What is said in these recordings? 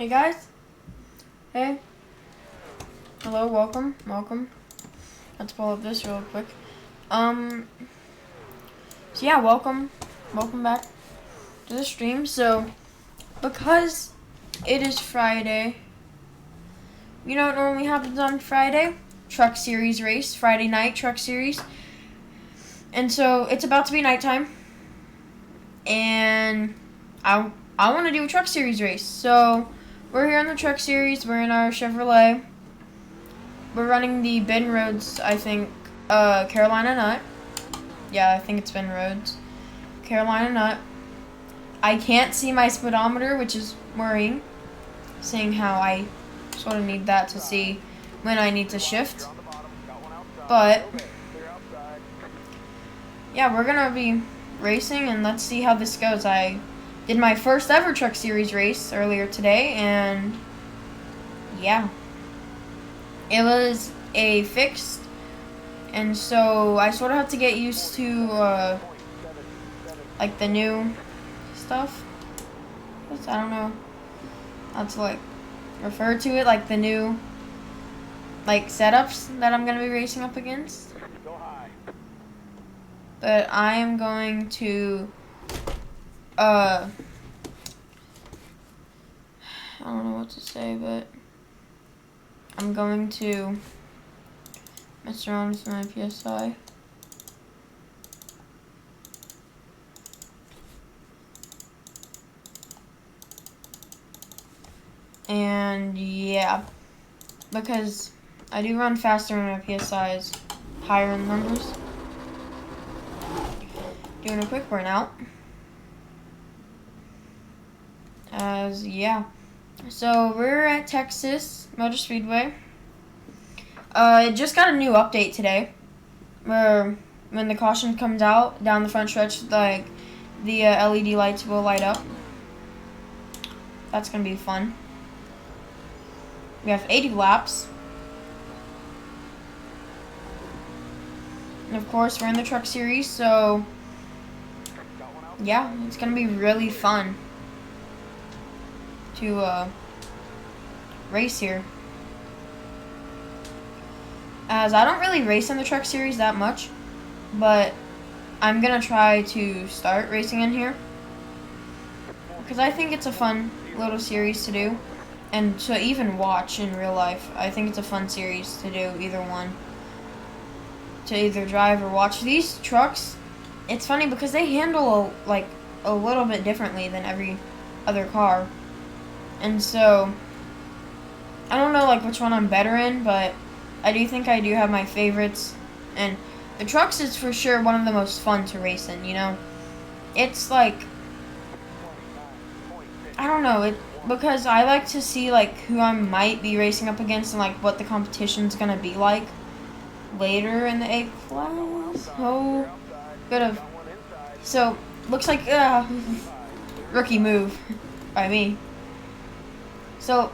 Hey guys. Hey. Hello, welcome. Let's pull up this real quick. So yeah, welcome back to the stream. So, because it is Friday, you know what normally happens on Friday? Truck Series race, Friday night Truck Series. And so, it's about to be nighttime. And I want to do a Truck Series race. So, we're here in the Truck Series. We're in our Chevrolet. We're running the Ben Rhodes, I think, Carolina Nut. Yeah, I think it's Ben Rhodes. Carolina Nut. I can't see my speedometer, which is worrying, seeing how I sort of need that to see when I need to shift. But, yeah, we're going to be racing, and let's see how this goes. I did my first ever Truck Series race earlier today, and yeah. It was a fixed, and so I sort of have to get used to, like, the new stuff. I don't know how to, like, refer to it, like, the new, like, setups that I'm going to be racing up against. But I am going to, I don't know what to say, but I'm going to mess around with my PSI. And yeah, because I do run faster when my PSI is higher in numbers. Doing a quick burnout. Yeah. So we're at Texas Motor Speedway. It just got a new update today, where when the caution comes out down the front stretch, like the LED lights will light up. That's gonna be fun. We have 80 laps, and of course we're in the Truck Series, so yeah, it's gonna be really fun to race here. As I don't really race in the Truck Series that much, but I'm gonna try to start racing in here because I think it's a fun little series to do and to even watch in real life. I think it's a fun series to do, either one, to either drive or watch. These trucks, it's funny because they handle like a little bit differently than every other car, and so I don't know like which one I'm better in, but I do think I do have my favorites, and the trucks is for sure one of the most fun to race in, you know? It's like, I don't know, because I like to see like who I might be racing up against and like what the competition's gonna be like later in the A class. Oh, bit of, so looks like rookie move by me. So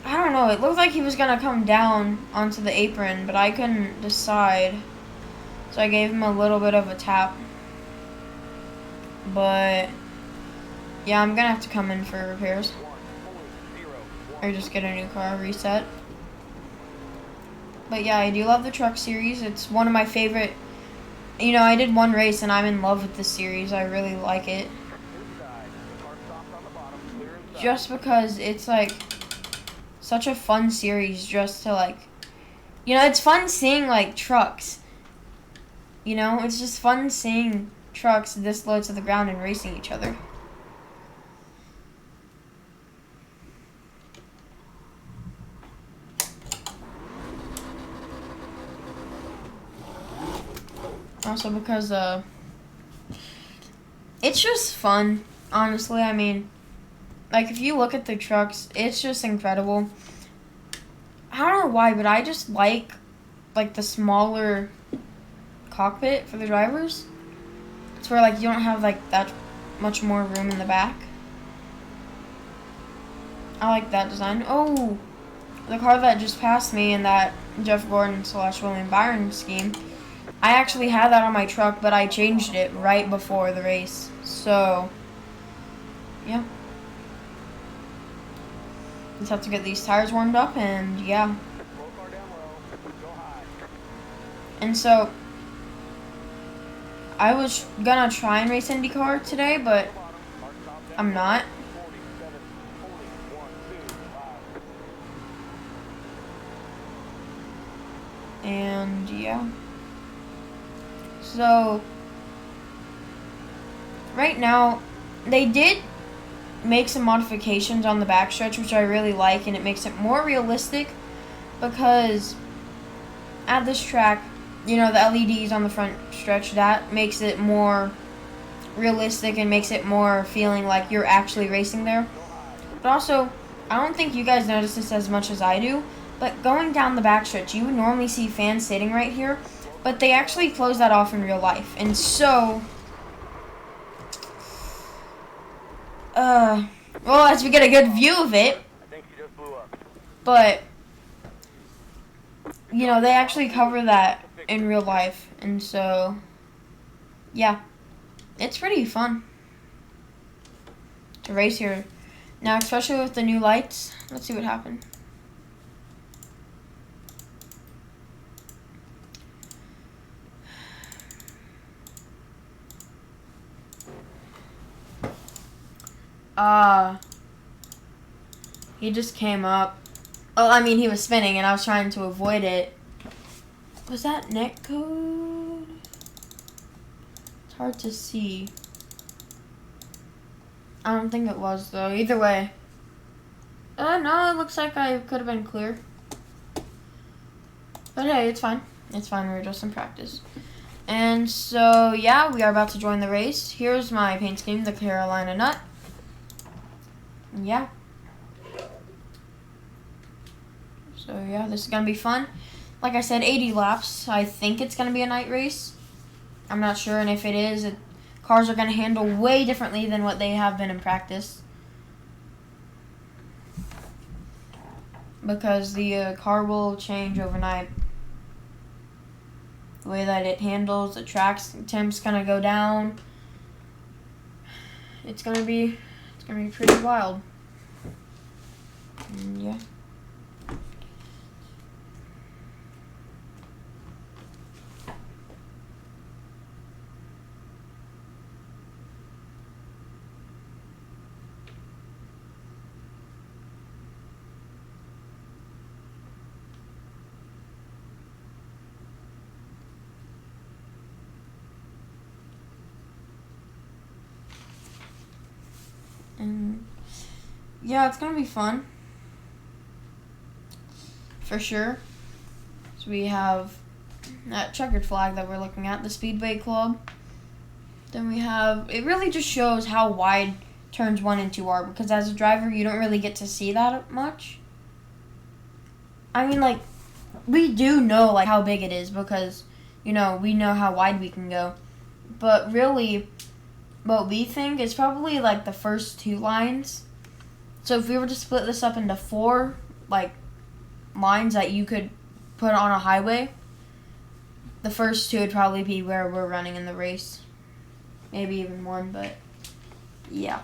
I don't know, it looked like he was gonna come down onto the apron, but I couldn't decide. So I gave him a little bit of a tap. But yeah, I'm gonna have to come in for repairs. Or just get a new car reset. But yeah, I do love the Truck Series. It's one of my favorite. You know, I did one race and I'm in love with this series. I really like it. Just because it's like such a fun series just to like, you know, it's fun seeing like trucks. You know, it's just fun seeing trucks this low to the ground and racing each other. Also because it's just fun, honestly. I mean, like if you look at the trucks, it's just incredible. I don't know why, but I just like the smaller cockpit for the drivers. It's where like you don't have like that much more room in the back. I like that design. Oh, the car that just passed me in that Jeff Gordon / William Byron scheme, I actually had that on my truck, but I changed it right before the race. So, yeah. Just have to get these tires warmed up, and yeah. And so, I was gonna try and race IndyCar today, but I'm not. And yeah. So, right now, they did make some modifications on the backstretch, which I really like, and it makes it more realistic because at this track, you know, the LEDs on the front stretch, that makes it more realistic and makes it more feeling like you're actually racing there. But also, I don't think you guys notice this as much as I do, but going down the backstretch, you would normally see fans sitting right here, but they actually close that off in real life. And so, well, as we get a good view of it, but, you know, they actually cover that in real life. And so, yeah, it's pretty fun to race here. Now, especially with the new lights, let's see what happened. He just came up. Oh, I mean, he was spinning, and I was trying to avoid it. Was that net code? It's hard to see. I don't think it was, though. Either way. No, it looks like I could have been clear. But hey, it's fine. It's fine, we're just in practice. And so, yeah, we are about to join the race. Here's my paint scheme, the Carolina Nut. Yeah. So, yeah, this is going to be fun. Like I said, 80 laps. I think it's going to be a night race. I'm not sure, and if it is, cars are going to handle way differently than what they have been in practice. Because the car will change overnight. The way that it handles, the track's temp's going to go down. It's going to be pretty wild. And yeah. And yeah, it's gonna be fun for sure. So we have that checkered flag that we're looking at, the Speedway Club. Then we have, it really just shows how wide turns 1 and 2 are, because as a driver you don't really get to see that much. I mean, like, we do know like how big it is because, you know, we know how wide we can go. But really, what we think is probably like the first 2 lines. So if we were to split this up into 4 like lines that you could put on a highway, the first 2 would probably be where we're running in the race. Maybe even 1, but yeah.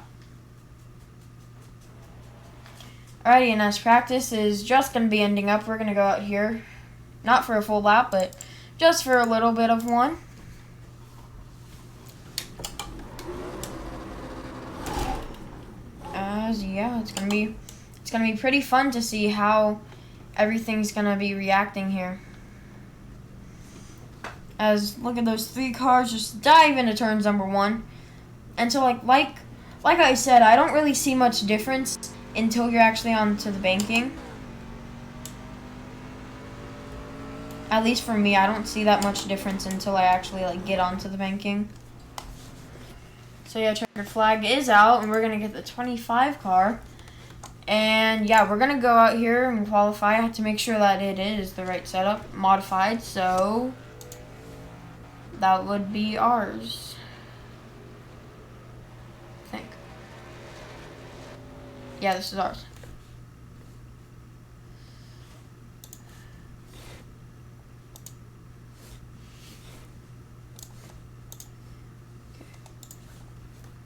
Alrighty, and as practice is just going to be ending up, we're going to go out here, not for a full lap, but just for a little bit of one. Yeah, it's gonna be pretty fun to see how everything's gonna be reacting here. As look at those 3 cars just dive into turns number 1, and so like I said, I don't really see much difference until you're actually onto the banking. At least for me, I don't see that much difference until I actually like get onto the banking. So yeah, checkered flag is out, and we're gonna get the 25 car. And yeah, we're gonna go out here and qualify. I have to make sure that it is the right setup, modified. So that would be ours, I think. Yeah, this is ours.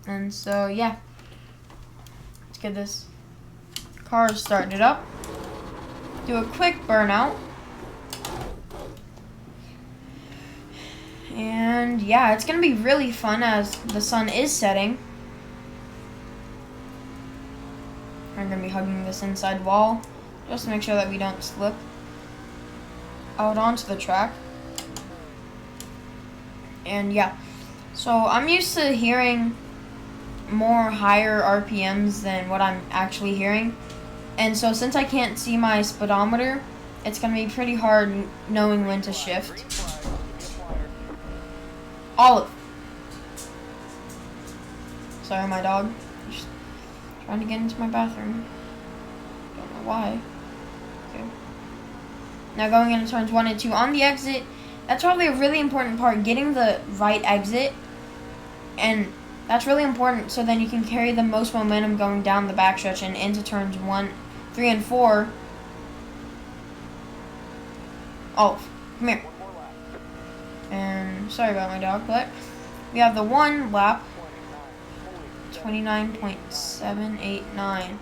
And so, yeah, let's get this Car's starting it up. Do a quick burnout. And yeah, it's going to be really fun as the sun is setting. I'm going to be hugging this inside wall just to make sure that we don't slip out onto the track. And yeah, so I'm used to hearing more higher RPMs than what I'm actually hearing. And so since I can't see my speedometer, it's going to be pretty hard knowing when to shift. Olive. Sorry, my dog. Just trying to get into my bathroom. Don't know why. Okay. Now going into turns 1 and 2 on the exit. That's probably a really important part, getting the right exit. And that's really important so then you can carry the most momentum going down the backstretch and into turns 1, 3, and 4. Olive, come here. And sorry about my dog, but we have the 1 lap, 29.789.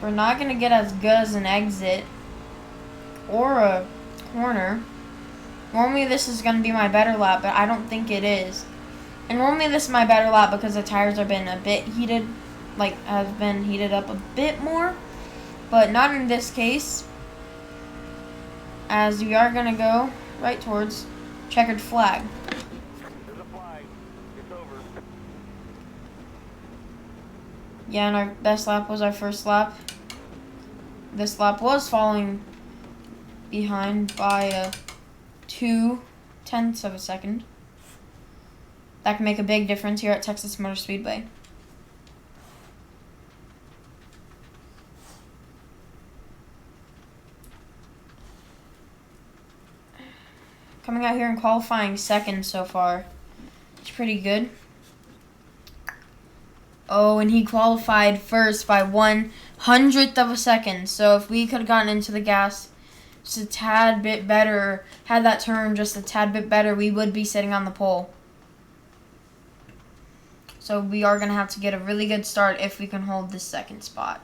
We're not going to get as good as an exit or a corner. Normally this is going to be my better lap, but I don't think it is. And normally this is my better lap because the tires have been a bit heated, have been heated up a bit more. But not in this case, as we are going to go right towards checkered flag. There's a flag. It's over. Yeah, and our best lap was our first lap. This lap was falling behind by 0.2 of a second. That can make a big difference here at Texas Motor Speedway. Coming out here and qualifying second so far. It's pretty good. Oh, and he qualified first by 1/100th of a second. So if we could have gotten into the gas just a tad bit better, had that turn just a tad bit better, we would be sitting on the pole. So we are going to have to get a really good start if we can hold this second spot.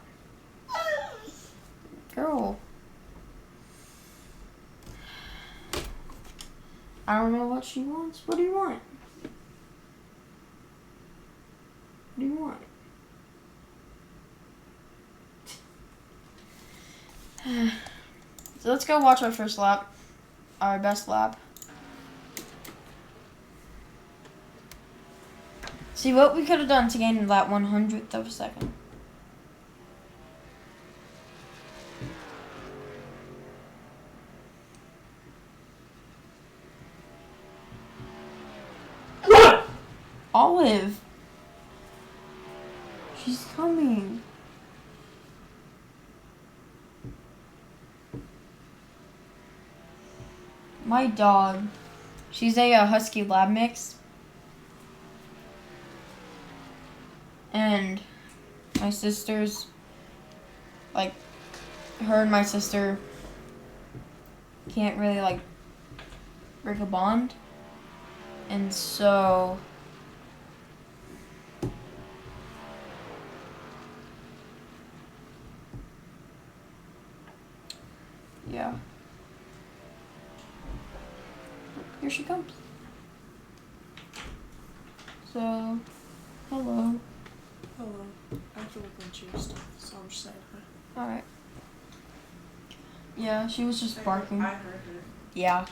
Girl. I don't know what she wants. What do you want? What do you want? So let's go watch our first lap. Our best lap. See what we could have done to gain that 1/100th of a second. Olive. She's coming. My dog. She's a husky lab mix. And my sister's, her and my sister can't really, break a bond. And so yeah. Here she comes. So, hello. Hello. I have to look into your stuff, so I'm just saying hi. Alright. Yeah, she was just barking. I heard her. Yeah.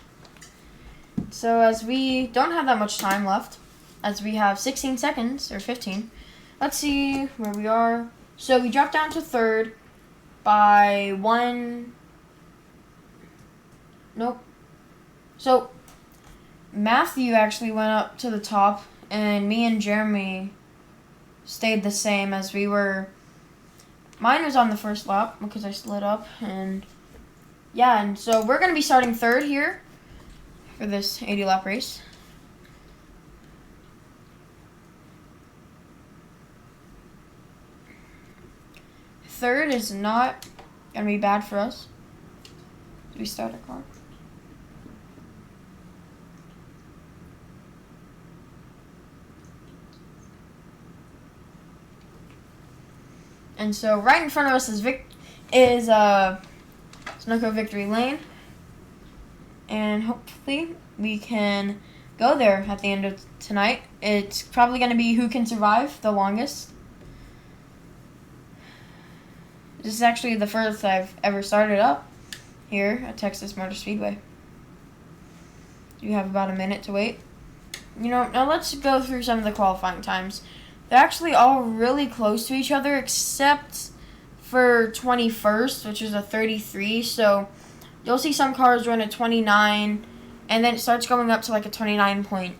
So as we don't have that much time left, as we have 16 seconds, or 15, let's see where we are. So we dropped down to third by 1. Nope. So Matthew actually went up to the top, and me and Jeremy stayed the same as we were. Mine was on the first lap because I slid up, and yeah, and so we're going to be starting third here for this 80-lap race. Third is not going to be bad for us. We start our car. And so right in front of us is Sunoco Victory Lane. And hopefully we can go there at the end of tonight. It's probably going to be who can survive the longest. This is actually the first I've ever started up here at Texas Motor Speedway. You have about a minute to wait. Now let's go through some of the qualifying times. They're actually all really close to each other except for 21st, which is a 33. So you'll see some cars run at 29, and then it starts going up to like a 29.8,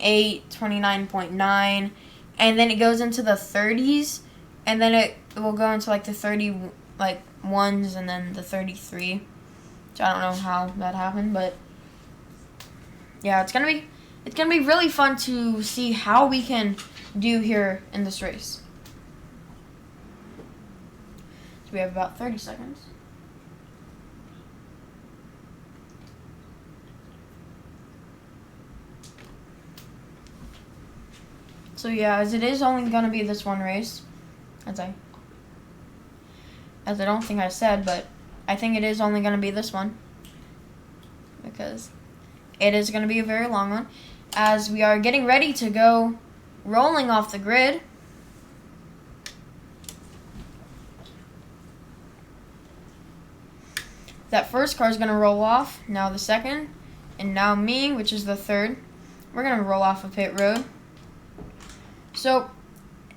29.9, and then it goes into the 30s, and then it will go into like the 30 like ones, and then the 33. So I don't know how that happened, but yeah, it's gonna be really fun to see how we can do here in this race. So we have about 30 seconds. So yeah, as it is only gonna be this one race, as I don't think I said, but I think it is only gonna be this one because it is gonna be a very long one, as we are getting ready to go rolling off the grid. That first car is gonna roll off, now the second, and now me, which is the third. We're gonna roll off of pit road. So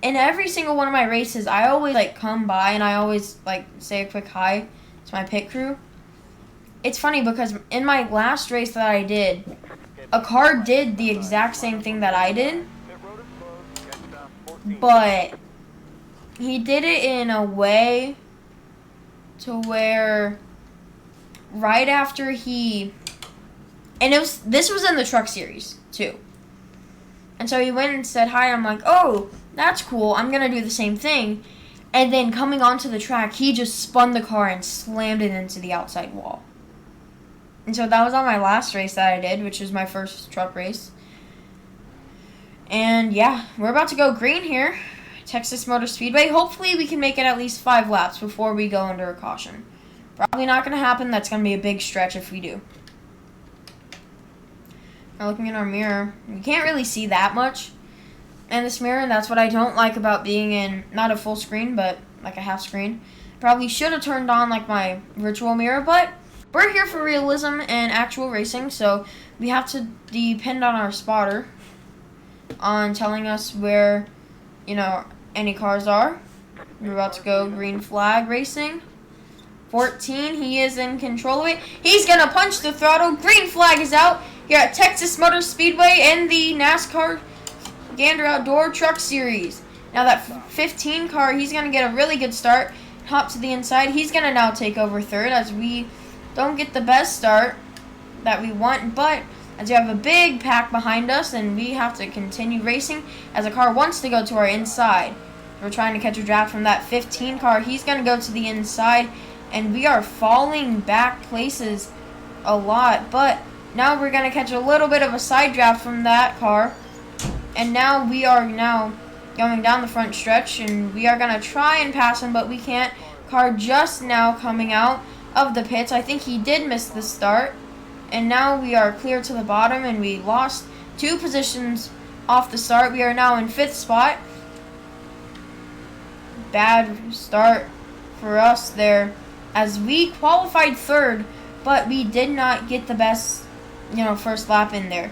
in every single one of my races, I always come by and I always say a quick hi to my pit crew. It's funny because in my last race that I did, a car did the exact same thing that I did, but he did it in a way to where right after this was in the truck series too. And so he went and said hi. I'm like, oh, that's cool. I'm going to do the same thing. And then coming onto the track, he just spun the car and slammed it into the outside wall. And so that was on my last race that I did, which was my first truck race. And yeah, we're about to go green here, Texas Motor Speedway. Hopefully we can make it at least 5 laps before we go under a caution. Probably not going to happen. That's going to be a big stretch if we do. Now looking in our mirror, we can't really see that much in this mirror. That's what I don't like about being in, not a full screen, but like a half screen. Probably should have turned on my virtual mirror, but we're here for realism and actual racing, so we have to depend on our spotter on telling us where, any cars are. We're about to go green flag racing. 14, he is in control of it. He's going to punch the throttle. Green flag is out here at Texas Motor Speedway and the NASCAR Gander Outdoor Truck Series. Now that 15 car, he's going to get a really good start. Hop to the inside. He's going to now take over third as we don't get the best start that we want, but as you have a big pack behind us and we have to continue racing as a car wants to go to our inside. We're trying to catch a draft from that 15 car. He's going to go to the inside, and we are falling back places a lot, but now we're going to catch a little bit of a side draft from that car, and now we are going down the front stretch, and we are going to try and pass him, but we can't. Car just now coming out of the pits. I think he did miss the start, and now we are clear to the bottom, and we lost 2 positions off the start. We are now in 5th spot. Bad start for us there, as we qualified 3rd, but we did not get the best, first lap in there.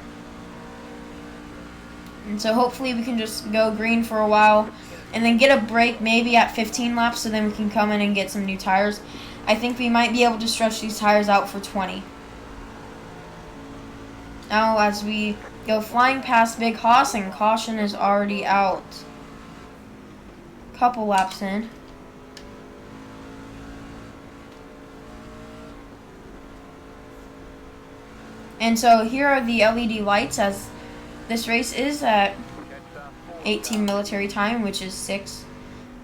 And so hopefully we can just go green for a while and then get a break maybe at 15 laps, so then we can come in and get some new tires. I think we might be able to stretch these tires out for 20. Now as we go flying past Big Haas, and caution is already out. Couple laps in. And so here are the LED lights, as this race is at 18 military time, which is 6.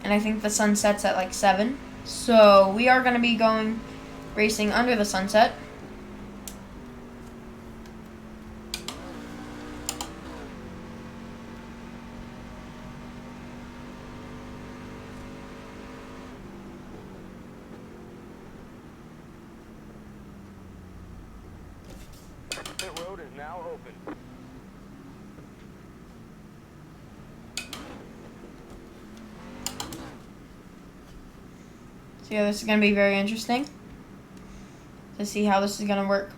And I think the sun sets at 7. So we are going to be going racing under the sunset. now open. So yeah, this is going to be very interesting to see how this is going to work.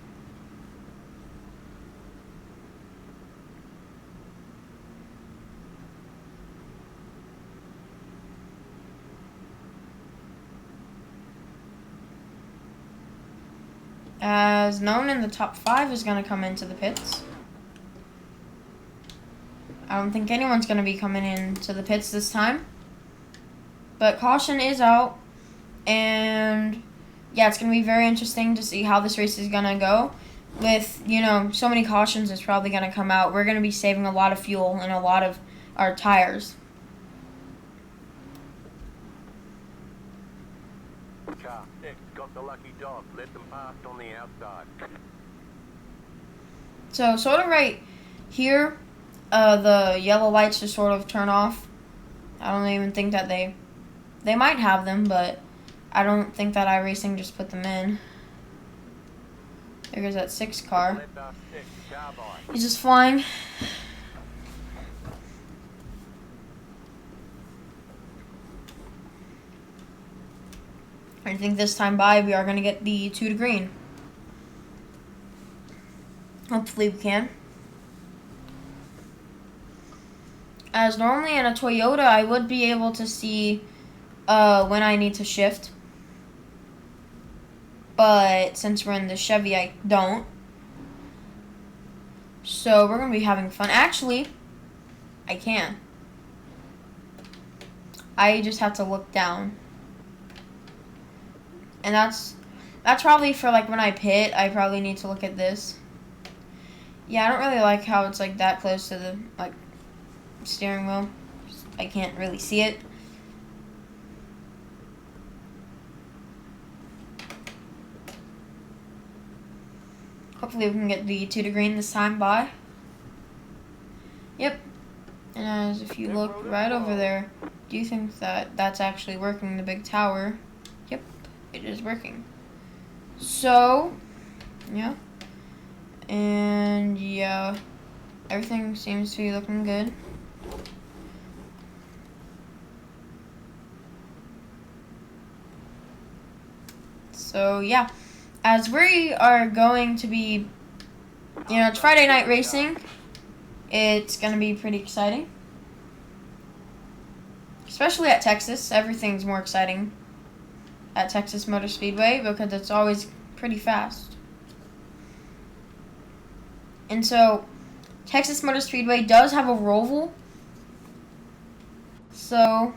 As known in the top 5 is going to come into the pits. I don't think anyone's going to be coming into the pits this time. But caution is out. And yeah, it's going to be very interesting to see how this race is going to go. With, you know, so many cautions is probably going to come out. We're going to be saving a lot of fuel and a lot of our tires. Car 6 got the lucky dog. Let them pass on the outside. So sort of right here, the yellow lights just sort of turn off. I don't even think that they might have them, but I don't think that iRacing just put them in. There goes that 6 car. Let us 6 car by. He's just flying. I think this time by we are going to get the 2 to green. Hopefully we can. As normally in a Toyota, I would be able to see when I need to shift. But since we're in the Chevy, I don't. So we're going to be having fun. Actually, I can. I just have to look down. And that's probably for like when I pit, I probably need to look at this. Yeah, I don't really like how it's like that close to the like steering wheel. I can't really see it. Hopefully we can get the 2 to green this time by. Yep. And as if you look right over there, do you think that that's actually working, the big tower? Yep, it is working. So, yeah. And yeah, everything seems to be looking good. So yeah, as we are going to be, you know, it's Friday night racing. It's going to be pretty exciting. Especially at Texas. Everything's more exciting at Texas Motor Speedway because it's always pretty fast. And so, Texas Motor Speedway does have a Roval. So,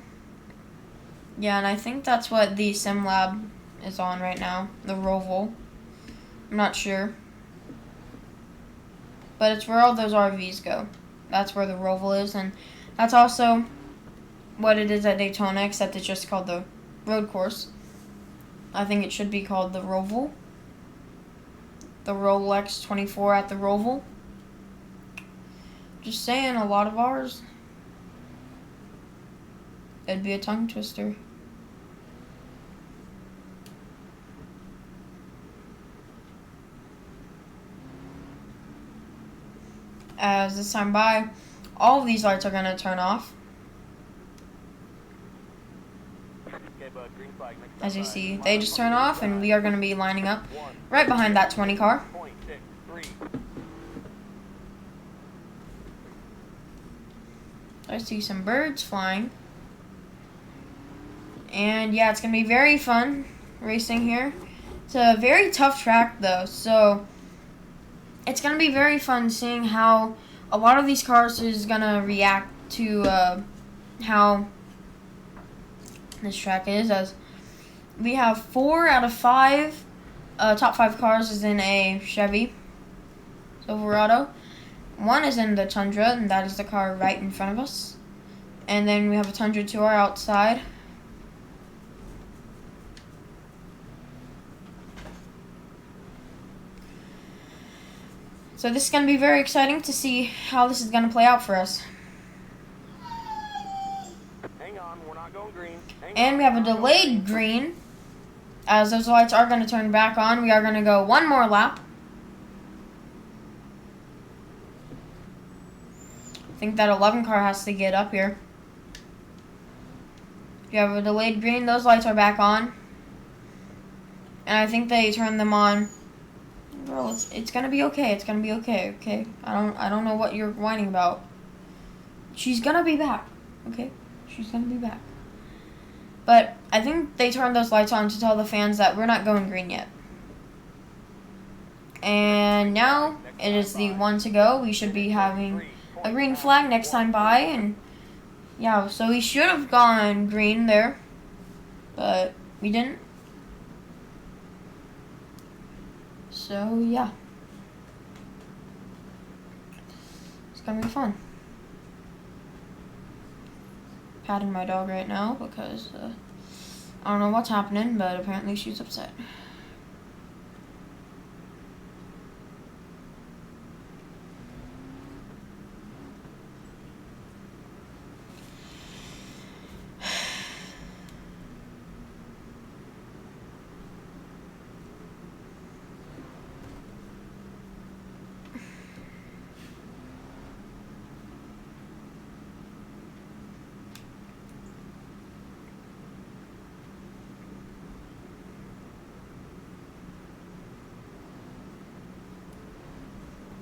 yeah, and I think that's what the Sim Lab is on right now, the Roval. I'm not sure. But it's where all those RVs go. That's where the Roval is, and that's also what it is at Daytona, except it's just called the road course. I think it should be called the Roval. The Rolex 24 at the Roval. Just saying, a lot of ours. It'd be a tongue twister. As this time by, all of these lights are going to turn off. As you see, they just turn off, and we are going to be lining up right behind that 20 car. I see some birds flying. And yeah, it's going to be very fun racing here. It's a very tough track though, so it's going to be very fun seeing how a lot of these cars is going to react to how this track is, as we have 4 out of 5 top 5 cars is in a Chevy Silverado. 1 is in the Tundra, and that is the car right in front of us. And then we have a Tundra to our outside. So this is going to be very exciting to see how this is going to play out for us. Hang on, we're not going green. And we have a delayed green. As those lights are going to turn back on, we are going to go one more lap. think that 11 car has to get up here. You have a delayed green. Those lights are back on. And I think they turned them on. Girl, it's gonna be okay. It's gonna be okay, okay? I don't know what you're whining about. She's gonna be back, okay? She's gonna be back. But I think they turned those lights on to tell the fans that we're not going green yet. And now it is the 1 to go. We should be having a green flag next time by, and yeah, so we should have gone green there, but we didn't. So yeah, it's gonna be fun. Patting my dog right now because I don't know what's happening, but apparently she's upset.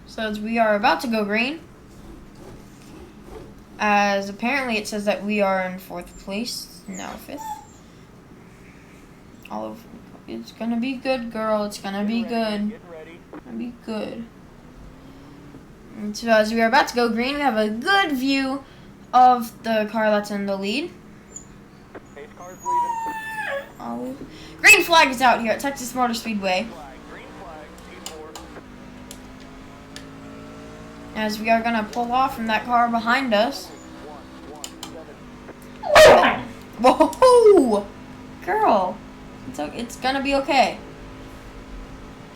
So as we are about to go green, as apparently it says that we are in 4th place, now 5th. It's gonna be good, girl. It's gonna be good. It's gonna be good. And so as we are about to go green, we have a good view of the car that's in the lead. Oh, green flag is out here at Texas Motor Speedway. As we are gonna pull off from that car behind us. Whoa, girl, it's gonna be okay.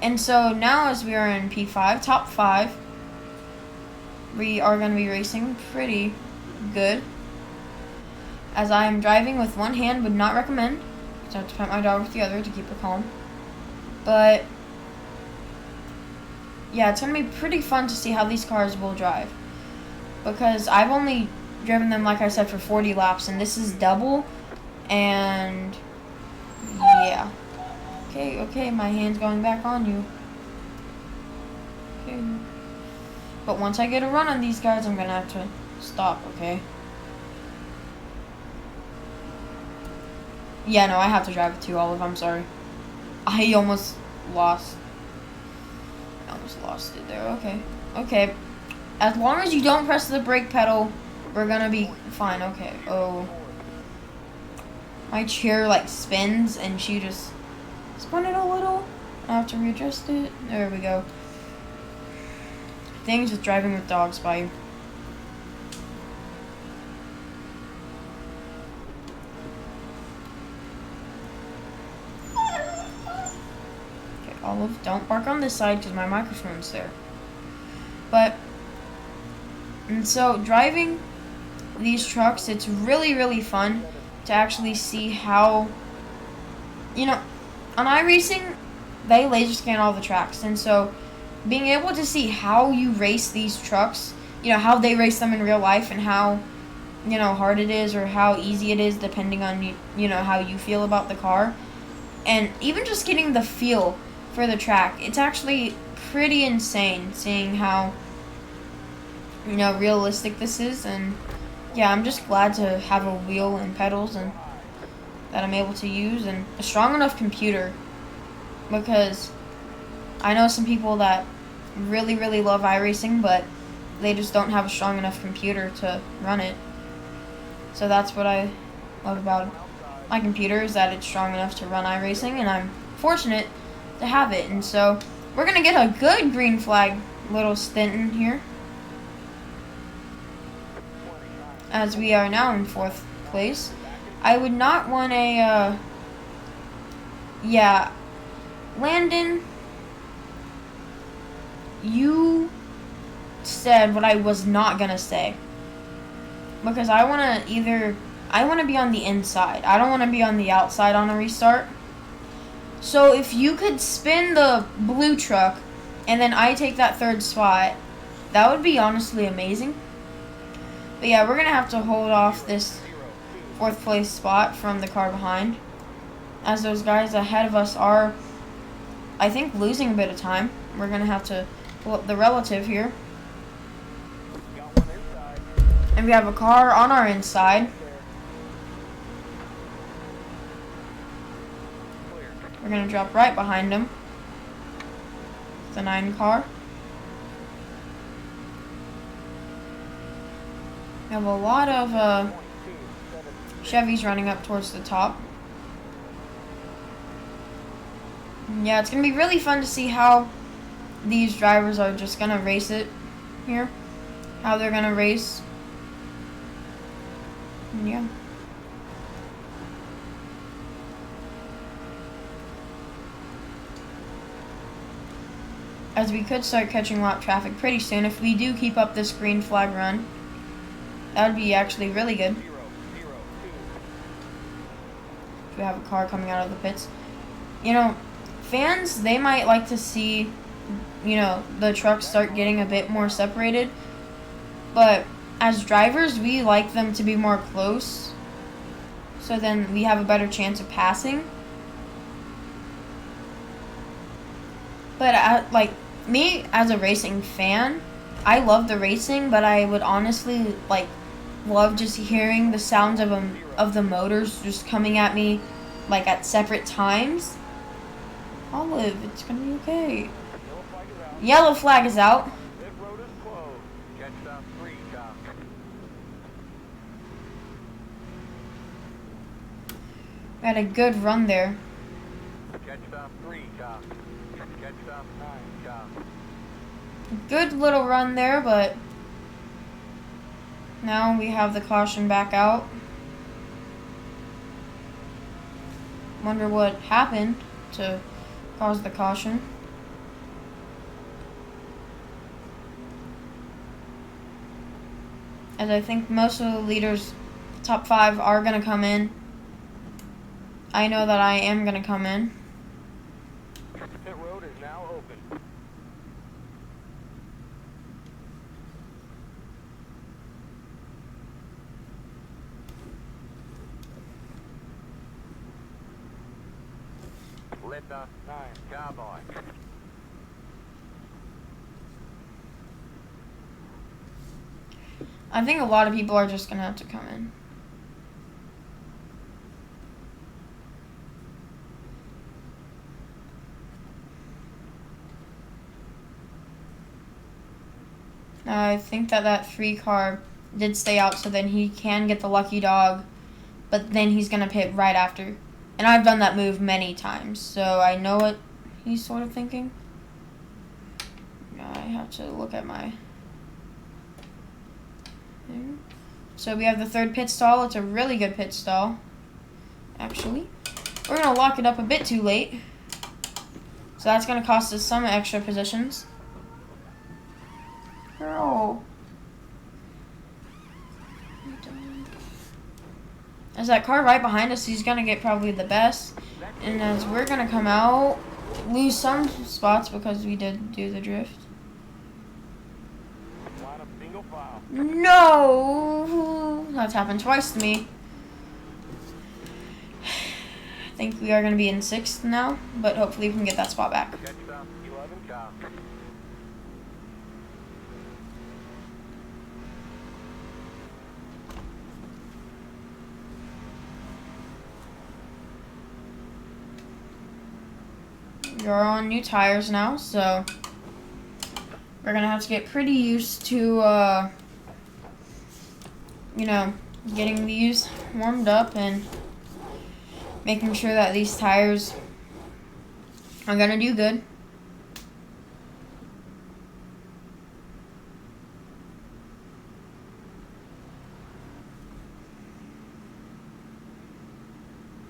And so now, as we are in P5, top 5, we are gonna be racing pretty good. As I am driving with one hand, would not recommend. So I have to pet my dog with the other to keep her calm. But yeah, it's going to be pretty fun to see how these cars will drive. Because I've only driven them, like I said, for 40 laps. And this is double. And yeah. Okay, my hand's going back on you. Okay. But once I get a run on these guys, I'm going to have to stop, okay? Yeah, no, I have to drive it too, Olive. I'm sorry. I almost lost it there. Okay. As long as you don't press the brake pedal, we're gonna be fine. Okay. Oh. My chair, like, spins, and she just spun it a little. I have to readjust it. There we go. Things with driving with dogs by you. Olive, don't bark on this side because my microphone's there. And so driving these trucks, it's really, really fun to actually see how, you know, on iRacing, they laser scan all the tracks. And so being able to see how you race these trucks, you know, how they race them in real life and how, you know, hard it is or how easy it is depending on, you know, how you feel about the car. And even just getting the feel for the track, it's actually pretty insane seeing how, you know, realistic this is. And yeah, I'm just glad to have a wheel and pedals and that I'm able to use and a strong enough computer, because I know some people that really, really love iRacing, but they just don't have a strong enough computer to run it. So that's what I love about my computer, is that it's strong enough to run iRacing, and I'm fortunate to have it. And so we're gonna get a good green flag little stint in here, as we are now in 4th place. I would not want a yeah, Landon, you said what I was not gonna say, because I want to be on the inside. I don't want to be on the outside on a restart. So if you could spin the blue truck and then I take that 3rd spot, that would be honestly amazing. But yeah, we're going to have to hold off this 4th place spot from the car behind, as those guys ahead of us are, I think, losing a bit of time. We're going to have to pull up the relative here. And we have a car on our inside. We're going to drop right behind him. The 9 car. We have a lot of Chevys running up towards the top. And yeah, it's going to be really fun to see how these drivers are just going to race it here. How they're going to race. And yeah. As we could start catching lap traffic pretty soon if we do keep up this green flag run. That would be actually really good. If we have a car coming out of the pits. You know, fans, they might like to see, you know, the trucks start getting a bit more separated. But as drivers, we like them to be more close. So then we have a better chance of passing. But like me as a racing fan, I love the racing, but I would honestly like love just hearing the sounds of the motors just coming at me like at separate times. Olive, it's gonna be okay. Yellow flag is out. We had a good run there. Good little run there, but now we have the caution back out. Wonder what happened to cause the caution. As I think most of the leaders, top 5, are going to come in. I know that I am going to come in. Pit road is now open. Letter 9, carbine. I think a lot of people are just going to have to come in. I think that 3 car did stay out, so then he can get the lucky dog, but then he's going to pit right after. And I've done that move many times, so I know what he's sort of thinking. I have to look at my... So we have the 3rd pit stall. It's a really good pit stall, actually. We're going to lock it up a bit too late, so that's going to cost us some extra positions. Girl. As that car right behind us, he's going to get probably the best. And as we're going to come out, lose some spots because we did do the drift. No! That's happened twice to me. I think we are going to be in 6th now, but hopefully we can get that spot back. We're on new tires now, so we're going to have to get pretty used to, you know, getting these warmed up and making sure that these tires are going to do good.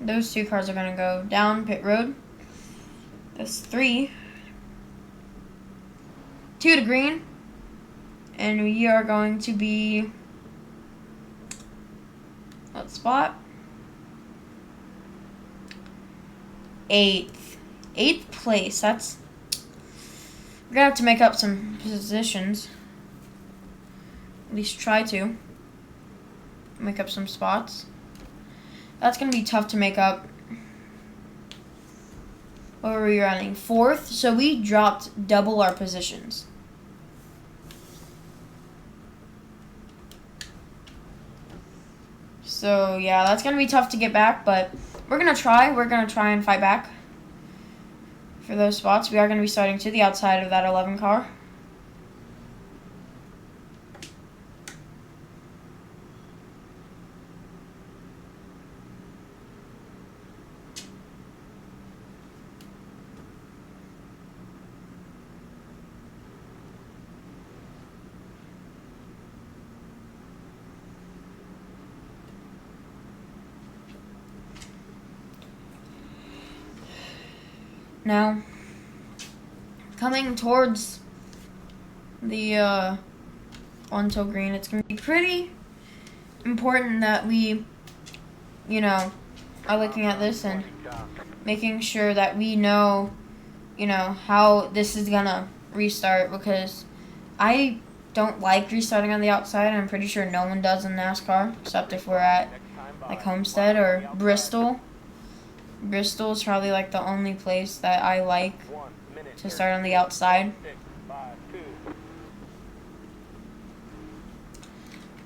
Those 2 cars are going to go down pit road. That's 3. 2 to green. And we are going to be... what spot? 8th. 8th place. That's... we're going to have to make up some positions. At least try to. make up some spots. That's going to be tough to make up. What were we running? 4th, so we dropped double our positions. So, yeah, that's going to be tough to get back, but we're going to try. We're going to try and fight back for those spots. We are going to be starting to the outside of that 11 car. Now, coming towards the onto green, it's going to be pretty important that we, you know, are looking at this and making sure that we know, you know, how this is going to restart, because I don't like restarting on the outside. I'm pretty sure no one does in NASCAR, except if we're at, like, Homestead or Bristol. Bristol is probably like the only place that I like to start on the outside.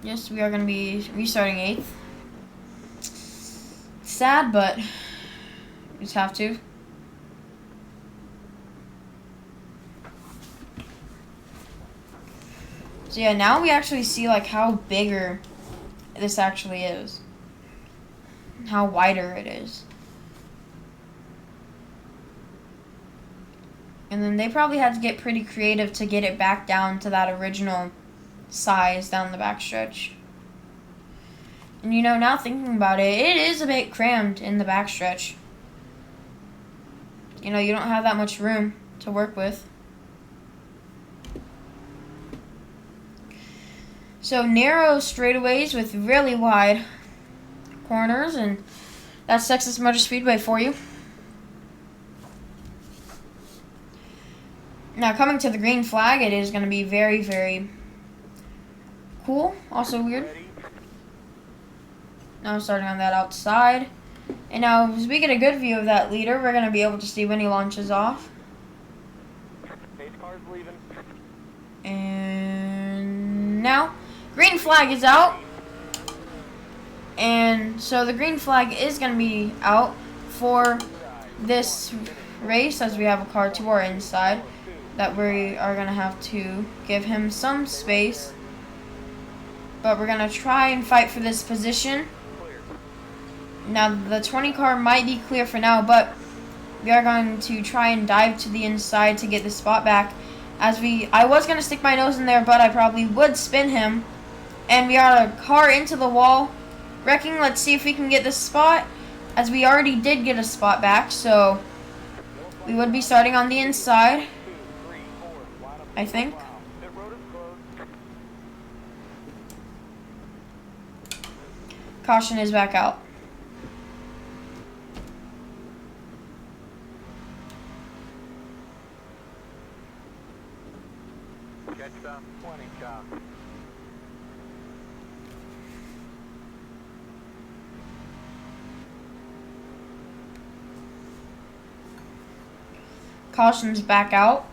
Yes, we are going to be restarting 8th. Sad, but we just have to. So yeah, now we actually see like how bigger this actually is. How wider it is. And then they probably had to get pretty creative to get it back down to that original size down the backstretch. And you know, now thinking about it, it is a bit crammed in the backstretch. You know, you don't have that much room to work with. So narrow straightaways with really wide corners, and that's Texas Motor Speedway for you. Now, coming to the green flag, it is going to be very, very cool. Also weird. Now starting on that outside. And now, as we get a good view of that leader, we're going to be able to see when he launches off. And now, green flag is out. And so the green flag is going to be out for this race, as we have a car to our inside that we are going to have to give him some space. But we're going to try and fight for this position. Now, the 20 car might be clear for now, but we are going to try and dive to the inside to get the spot back. I was going to stick my nose in there, but I probably would spin him. And we are a car into the wall. Wrecking, let's see if we can get this spot, as we already did get a spot back, so we would be starting on the inside, I think. Caution is back out. Catch up, 20 car. Caution's back out.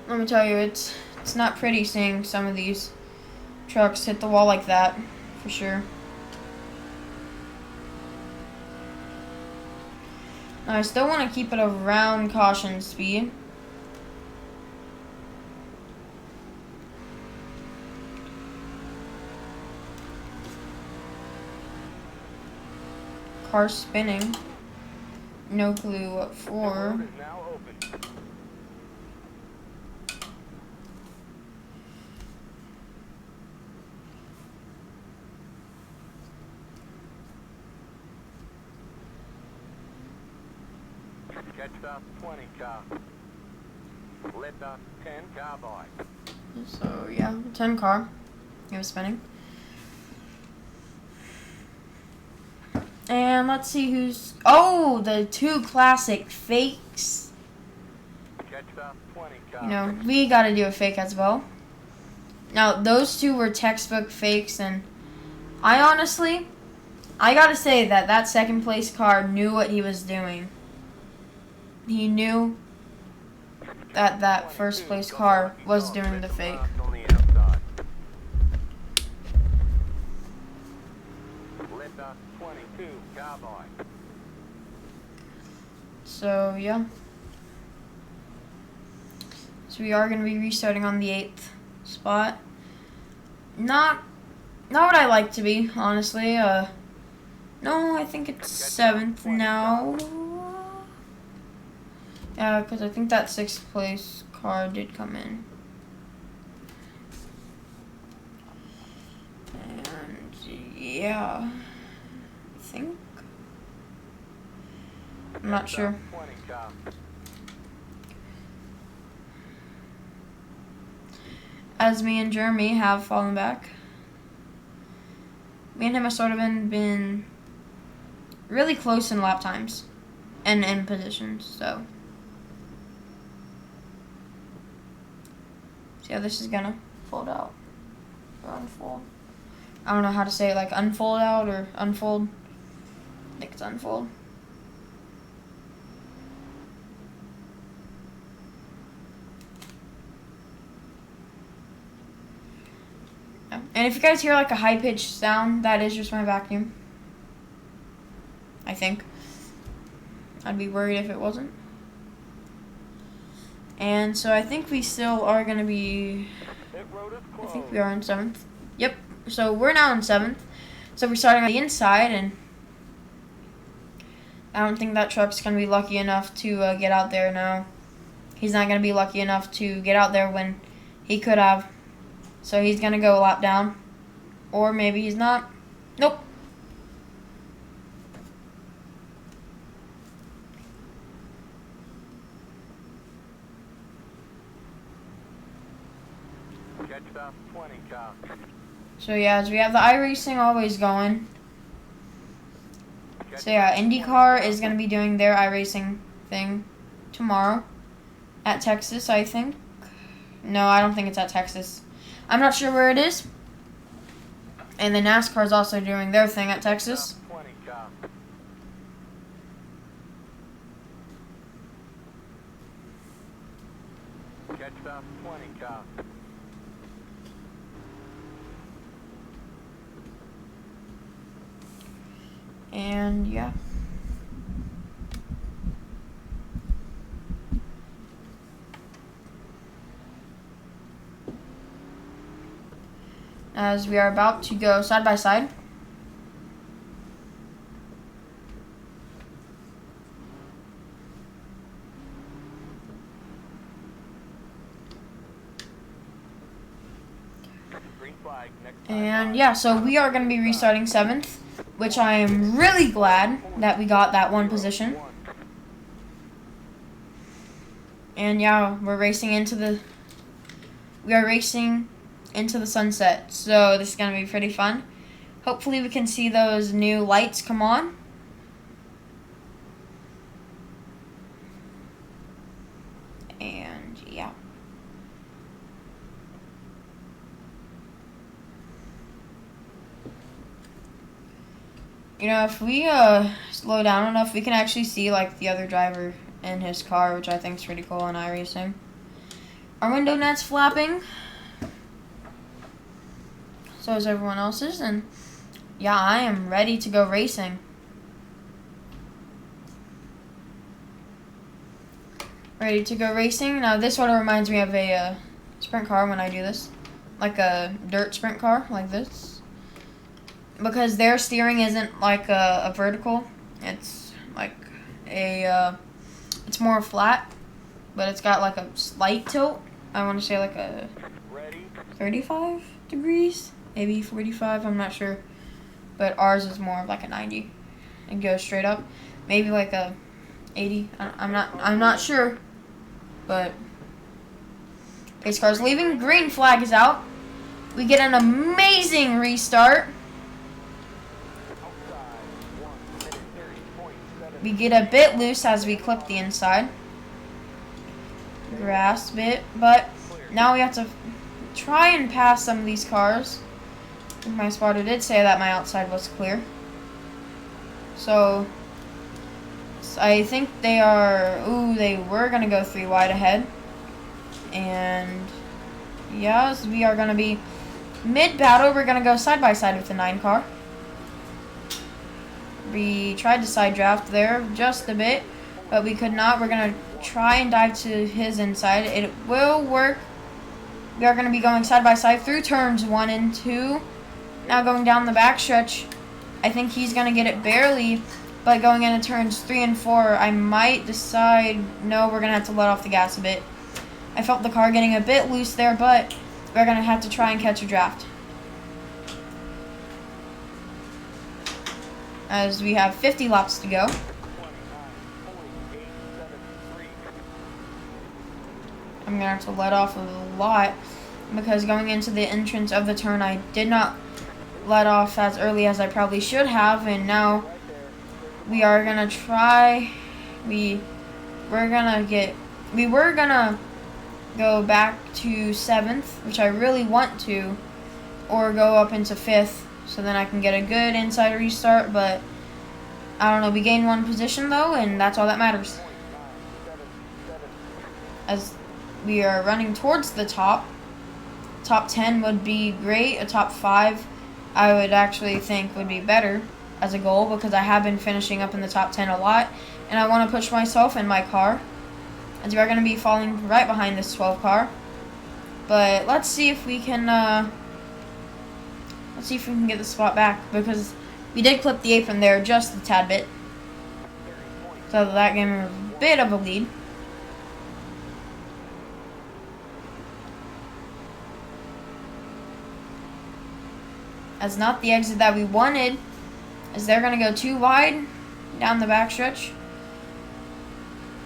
Let me tell you, it's not pretty seeing some of these trucks hit the wall like that, for sure. Now, I still want to keep it around caution speed. Car spinning. No clue what for. Catch up, 20 car. Let us 10 car by. So yeah, 10 car. It was spinning. And let's see who's... Oh, the two classic fakes. Catch up, 20 car. You know, we got to do a fake as well. Now, those two were textbook fakes, and I gotta say that second place car knew what he was doing. He knew that first place car was doing the fake. On the outside. Letter 22, Carbide. So, yeah. So we are going to be restarting on the 8th spot. Not what I like to be, honestly. No, I think it's 7th now. Yeah, because I think that 6th place car did come in. And, yeah. I think. I'm not sure. 20, car. As me and Jeremy have fallen back. Me and him have sort of been really close in lap times and in positions, so. See how this is gonna fold out or unfold. I don't know how to say it, like unfold out or unfold. I think it's unfold. And if you guys hear like a high-pitched sound, that is just my vacuum. I think. I'd be worried if it wasn't. And so I think we still are going to be... I think we are in 7th. Yep. So we're now in 7th. So we're starting on the inside, and I don't think that truck's going to be lucky enough to get out there now. He's not going to be lucky enough to get out there when he could have. So he's going to go a lap down. Or maybe he's not. Nope. Catch up 20, car. So yeah, as we have the iRacing always going. So yeah, IndyCar is going to be doing their iRacing thing tomorrow at Texas, I think. No, I don't think it's at Texas. I'm not sure where it is. And the NASCAR is also doing their thing at Texas. 20, car. Catch up 20, car. And yeah. As we are about to go side by side. Green flag, next time. And yeah, so we are going to be restarting 7th, which I am really glad that we got that one position. And yeah, we are racing into the sunset. So this is going to be pretty fun. Hopefully we can see those new lights come on. And yeah. You know, if we slow down enough, we can actually see like the other driver in his car, which I think is pretty cool in iRacing. Our window net's flapping. So is everyone else's, and yeah, I am ready to go racing. Ready to go racing. Now this sort of reminds me of a sprint car when I do this. Like a dirt sprint car, like this. Because their steering isn't like a vertical. It's like it's more flat. But it's got like a slight tilt. I want to say like a 35 degrees. Maybe 45, I'm not sure. But ours is more of like a 90. And goes straight up. Maybe like a 80. I'm not sure. But pace car's leaving. Green flag is out. We get an amazing restart. We get a bit loose as we clip the inside. Grass bit, but now we have to try and pass some of these cars. My spotter did say that my outside was clear. So I think they were going to go 3 wide ahead. And yes, we are going to be mid-battle. We're going to go side by side with the 9 car. We tried to side draft there just a bit, but we could not. We're going to try and dive to his inside. It will work. We are going to be going side by side through turns 1 and 2. Now going down the backstretch. I think he's going to get it barely, but going into turns 3 and 4, I might decide, no, we're going to have to let off the gas a bit. I felt the car getting a bit loose there, but we're going to have to try and catch a draft. As we have 50 laps to go. I'm going to have to let off a lot because going into the entrance of the turn, I did not let off as early as I probably should have, and now we are going to try. We were going to go back to 7th, which I really want to, or go up into 5th. So then I can get a good inside restart, but I don't know. We gained 1 position though, and that's all that matters. As we are running towards the top 10 would be great. A top 5 I would actually think would be better as a goal because I have been finishing up in the top 10 a lot, and I want to push myself in my car. As we are going to be falling right behind this 12 car. But let's see if we can get the spot back, because we did clip the apron there just a tad bit. So that gave me a bit of a lead. As not the exit that we wanted, as they're going to go 2 wide down the backstretch.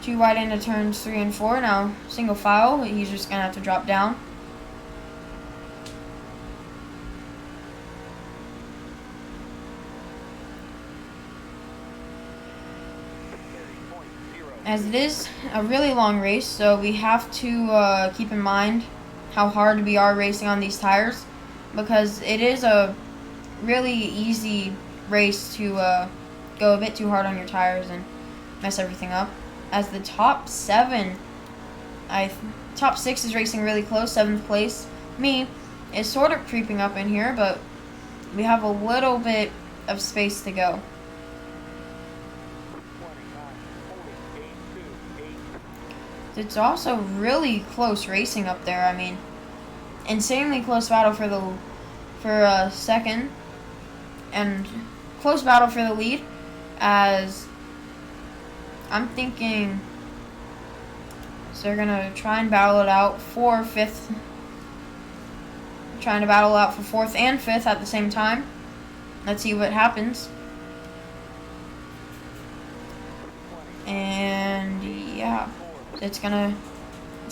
2 wide into turns 3 and 4. Now single file, he's just going to have to drop down. As it is a really long race, so we have to keep in mind how hard we are racing on these tires, because it is a really easy race to go a bit too hard on your tires and mess everything up. As the top 6 is racing really close. 7th place, me, is sort of creeping up in here, but we have a little bit of space to go. It's also really close racing up there. I mean, insanely close battle for second, and close battle for the lead. As I'm thinking, so they're gonna try and battle it out for 5th. Trying to battle out for 4th and 5th at the same time. Let's see what happens. And yeah. It's gonna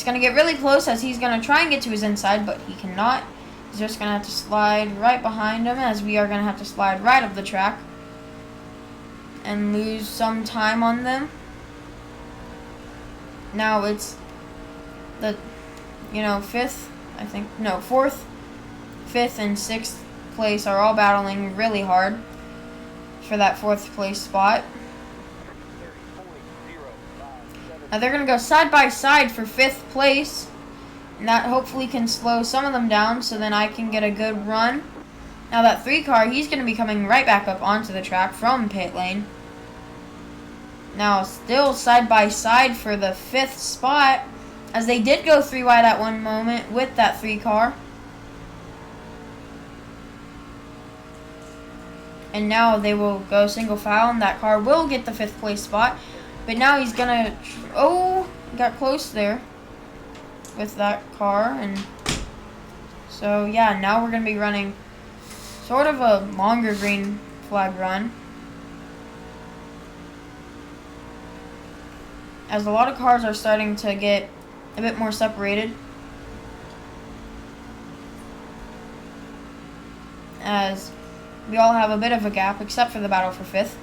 get really close, as he's gonna try and get to his inside, but he cannot. He's just gonna have to slide right behind him, as we are gonna have to slide right up the track and lose some time on them. Now it's the 4th, 5th and 6th place are all battling really hard for that 4th place spot. Now they're going to go side by side for 5th place. And that hopefully can slow some of them down, so then I can get a good run. Now that 3 car, he's going to be coming right back up onto the track from pit lane. Now still side by side for the 5th spot, as they did go 3 wide at one moment with that 3 car. And now they will go single file, and that car will get the 5th place spot. But now he's gonna, got close there with that car. And so yeah, now we're gonna be running sort of a longer green flag run, as a lot of cars are starting to get a bit more separated, as we all have a bit of a gap except for the battle for 5th.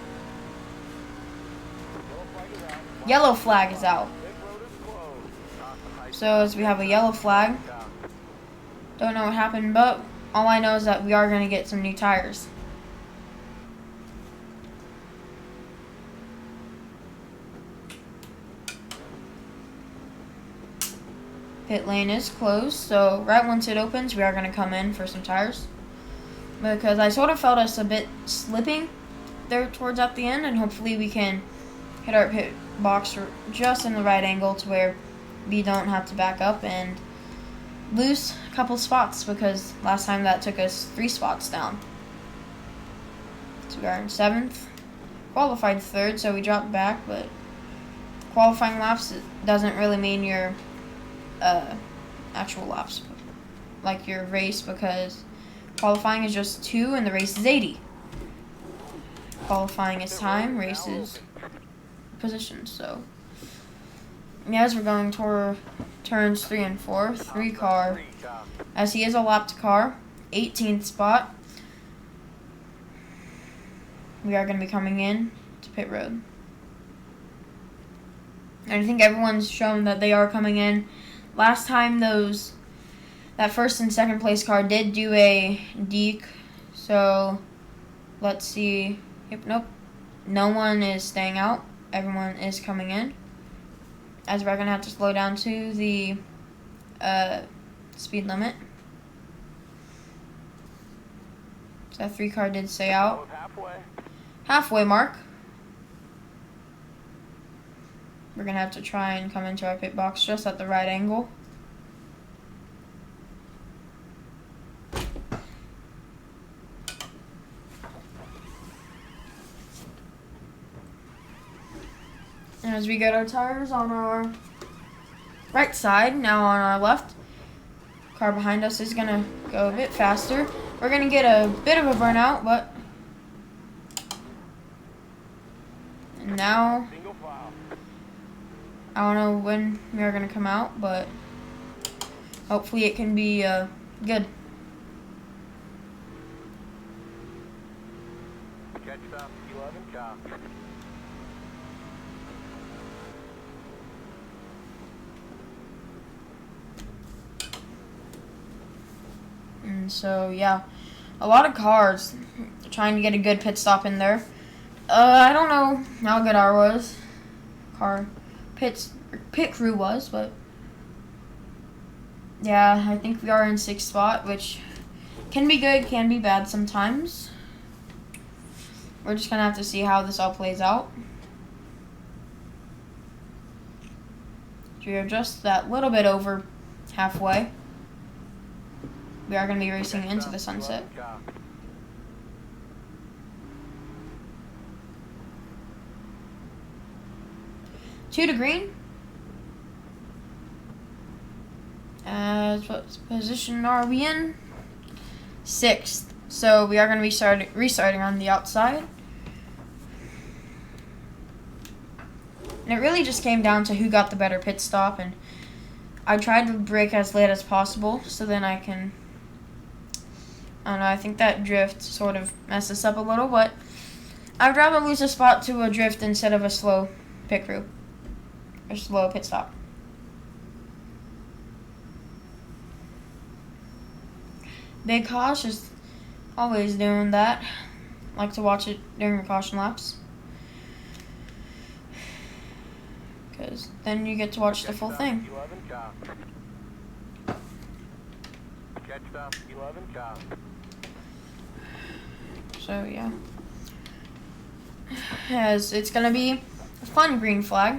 Yellow flag is out. So as we have a yellow flag, Don't know what happened, but all I know is that we are going to get some new tires. Pit lane is closed, so right once it opens, we are going to come in for some tires. Because I sort of felt us a bit slipping there towards at the end, and hopefully we can hit our pit box just in the right angle to where we don't have to back up and lose a couple spots, because last time that took us 3 spots down. So we are in 7th, qualified 3rd, so we dropped back, but qualifying laps doesn't really mean your actual laps, like your race, because qualifying is just 2 and the race is 80. Qualifying is time, race is position. So as we're going toward turns 3 and 4, 3 car, as he is a lapped car, 18th spot. We are going to be coming in to pit road. And I think everyone's shown that they are coming in. Last time that first and second place car did do a deke, so let's see. Yep, nope. No one is staying out. Everyone is coming in. As we're going to have to slow down to the speed limit. So that 3 car did stay out. Halfway mark. We're going to have to try and come into our pit box just at the right angle. And as we get our tires on our right side, now on our left, car behind us is going to go a bit faster. We're going to get a bit of a burnout, but now I don't know when we are going to come out, but hopefully it can be good. Catch up, 11 car. And so, yeah, a lot of cars trying to get a good pit stop in there. I don't know how good our pit crew was, but yeah, I think we are in 6th spot, which can be good, can be bad sometimes. We're just going to have to see how this all plays out. We are just that little bit over halfway. We are going to be racing into the sunset. 2 to green. What position are we in? 6th. So we are going to be restarting on the outside. And it really just came down to who got the better pit stop, and I tried to brake as late as possible so then I can, I don't know, I think that drift sort of messed us up a little, but I'd rather lose a spot to a drift instead of a slow pit crew, or slow pit stop. Big Kosh is always doing that. Like to watch it during the caution laps, because then you get to watch the full thing. So yeah, as it's gonna be a fun green flag.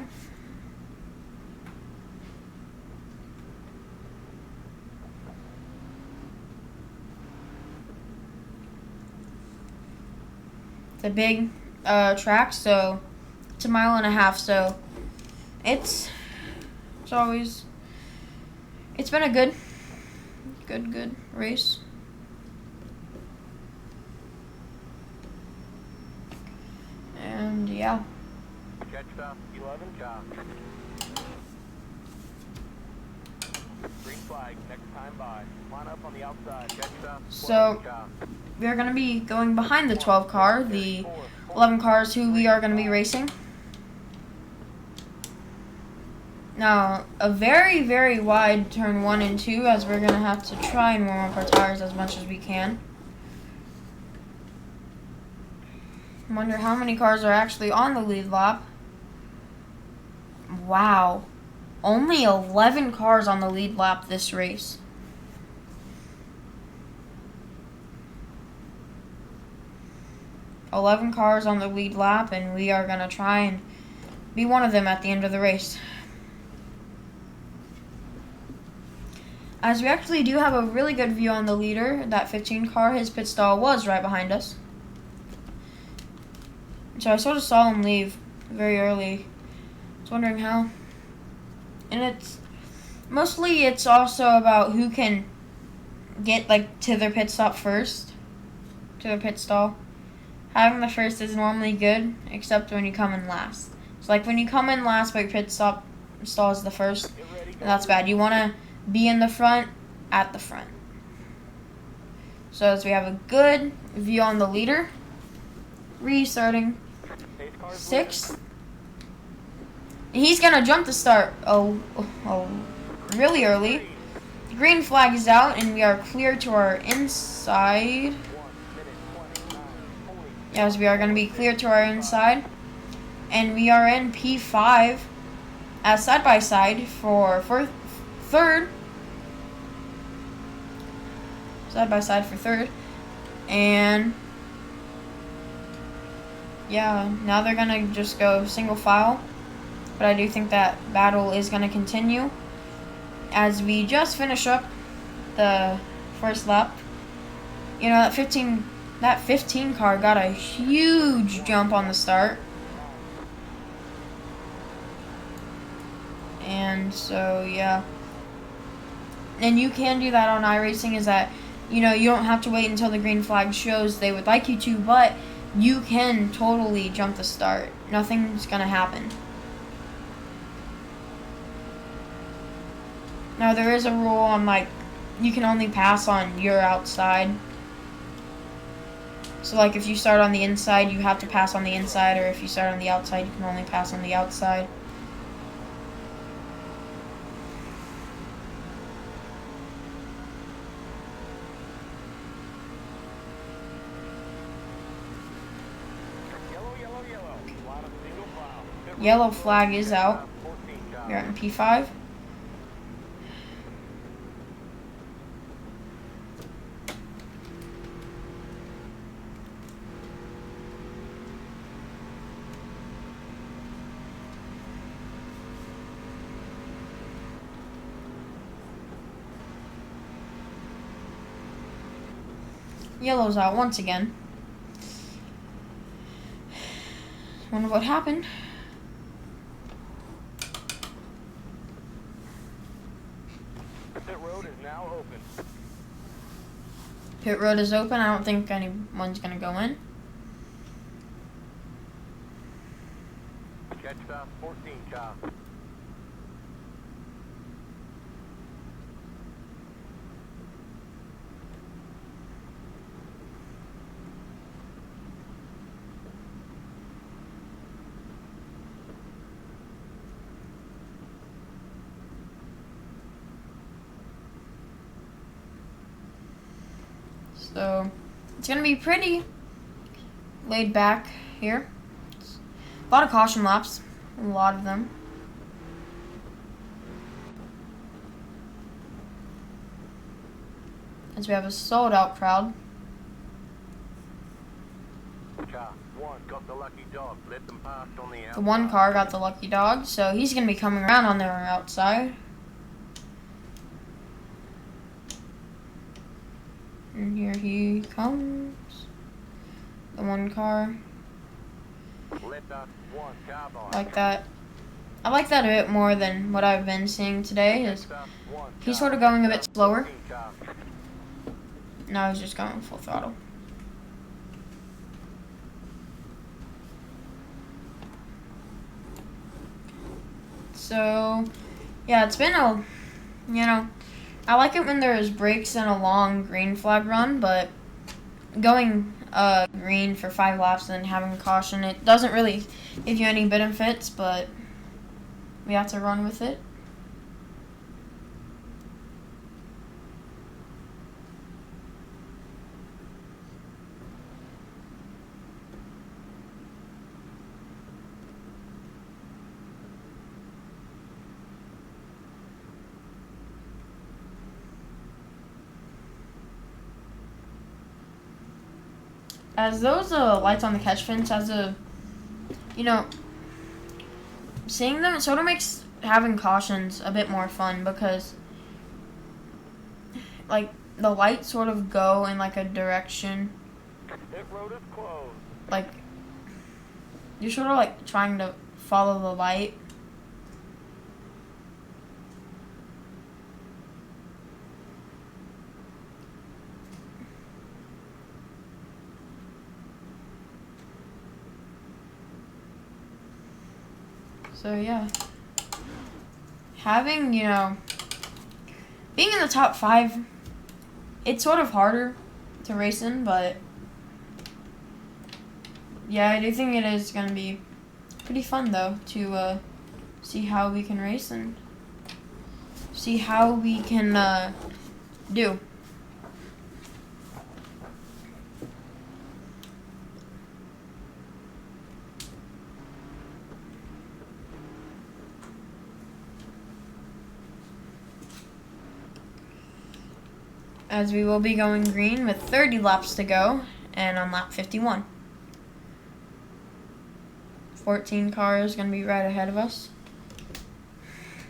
It's a big track, so it's 1.5 miles, so it's been a good race. And yeah. Catch up, 11 car. Green flag, next time by. Line up on the outside. Catch up, So we are going to be going behind the 12 car, the 11 cars who we are going to be racing. Now, a very, very wide turn 1 and 2, as we're going to have to try and warm up our tires as much as we can. I wonder how many cars are actually on the lead lap. Wow. Only 11 cars on the lead lap this race. $11 cars on the lead lap, and we are going to try and be one of them at the end of the race. As we actually do have a really good view on the leader, that 15 car, his pit stall was right behind us. So I sort of saw him leave very early. I was wondering how. And it's also about who can get like to their pit stop first, to their pit stall. Having the first is normally good, except when you come in last. So like when you come in last but your pit stall is the first, that's bad. You want to be in the front, at the front. So as we have a good view on the leader, restarting 6th. He's going to jump the start really early. The green flag is out, and we are clear to our inside. Yes, we are going to be clear to our inside. And we are in P5 as side-by-side for third. Side-by-side for third. And yeah, now they're going to just go single file. But I do think that battle is going to continue as we just finish up the first lap. You know, that 15 car got a huge jump on the start. And so, yeah. And you can do that on iRacing, is that, you know, you don't have to wait until the green flag shows they would like you to, but you can totally jump the start. Nothing's going to happen. Now, there is a rule on, like, you can only pass on your outside. So, like, if you start on the inside, you have to pass on the inside, or if you start on the outside, you can only pass on the outside. Yellow flag is out. We're in P5. Yellow's out once again. Wonder what happened. Pit road is now open. Pit road is open. I don't think anyone's going to go in. Catch stop 14, car. So it's going to be pretty laid back here. A lot of caution laps. A lot of them. As we have a sold out crowd. Car 1 got the lucky dog. Let them pass on the outside. The one car got the lucky dog, so he's going to be coming around on their outside. And here he comes. The one car. Let that one car by. Like that. I like that a bit more than what I've been seeing today. Is he's sort of going a bit slower. Now he's just going full throttle. So, yeah, it's been I like it when there's breaks in a long green flag run, but going green for 5 laps and having caution, it doesn't really give you any benefits, but we have to run with it. As those lights on the catch fence, seeing them, it sort of makes having cautions a bit more fun because, like, the lights sort of go in, like, a direction. Pit road is closed. Like, you're sort of, like, trying to follow the light. So, yeah. Having, being in the top 5, it's sort of harder to race in, but yeah, I do think it is going to be pretty fun, though, to see how we can race and see how we can do. As we will be going green with 30 laps to go, and on lap 51. 14 car is going to be right ahead of us.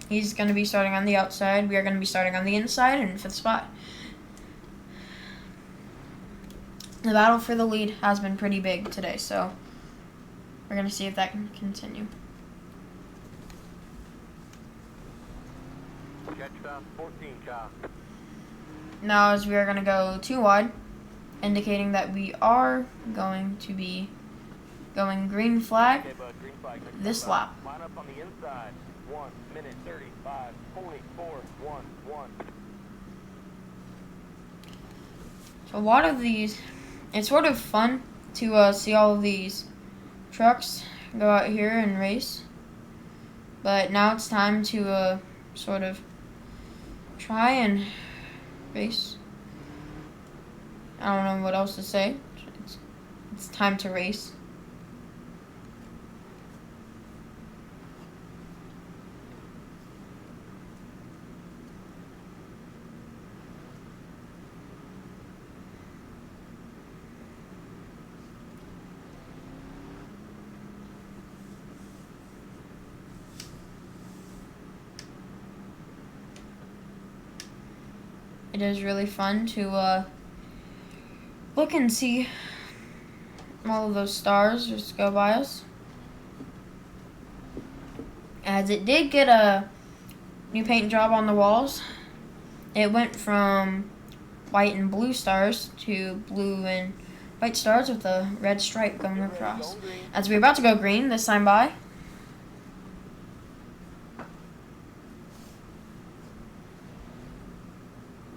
He's going to be starting on the outside. We are going to be starting on the inside in 5th spot. The battle for the lead has been pretty big today, so we're going to see if that can continue. Catch fast 14 car. Now, as we are going to go 2 wide, indicating that we are going to be going green flag Okay, bud, green flag. Next this time lap. by. Line up on the inside. 1 minute 35.411. So a lot of these, it's sort of fun to see all of these trucks go out here and race. But now it's time to sort of try and race. I don't know what else to say. It's time to race. It is really fun to look and see all of those stars just go by us. As it did get a new paint job on the walls. It went from white and blue stars to blue and white stars with a red stripe going across. As we're about to go green this time by.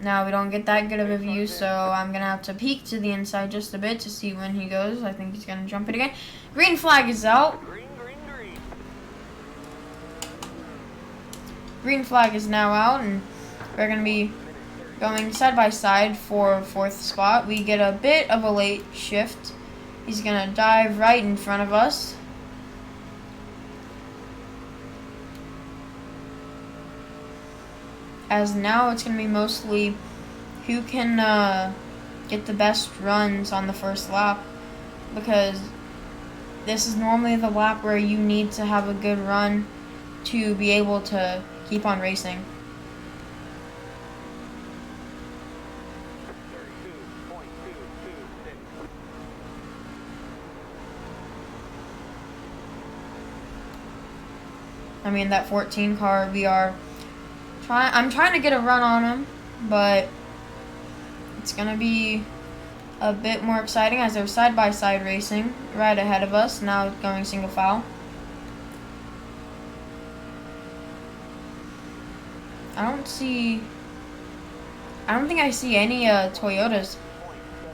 Now we don't get that good of a view, so I'm going to have to peek to the inside just a bit to see when he goes. I think he's going to jump it again. Green flag is out. Green, green, green. Green flag is now out, and we're going to be going side by side for 4th spot. We get a bit of a late shift. He's going to dive right in front of us. As now it's going to be mostly who can get the best runs on the first lap, because this is normally the lap where you need to have a good run to be able to keep on racing. 32.226. I mean, that 14 car, I'm trying to get a run on him, but it's going to be a bit more exciting as they're side-by-side racing right ahead of us, now going single file. I don't think I see any Toyotas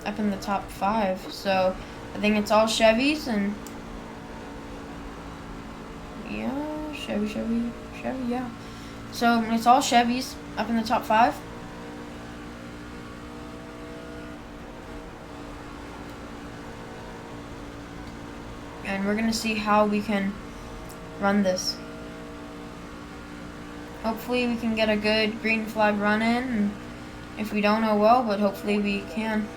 up in the top 5, so I think it's all Chevys, and yeah, Chevy. Chevy, yeah. So it's all Chevys up in the top 5. And we're going to see how we can run this. Hopefully we can get a good green flag run in. And if we don't, oh well, but hopefully we can.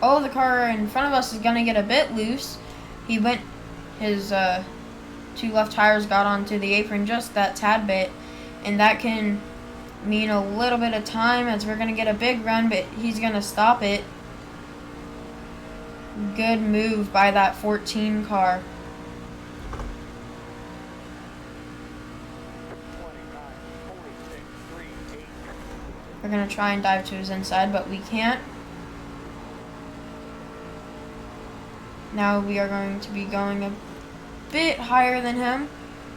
Oh, the car in front of us is going to get a bit loose. His 2 left tires got onto the apron just that tad bit. And that can mean a little bit of time as we're going to get a big run, but he's going to stop it. Good move by that 14 car. We're going to try and dive to his inside, but we can't. Now we are going to be going a bit higher than him.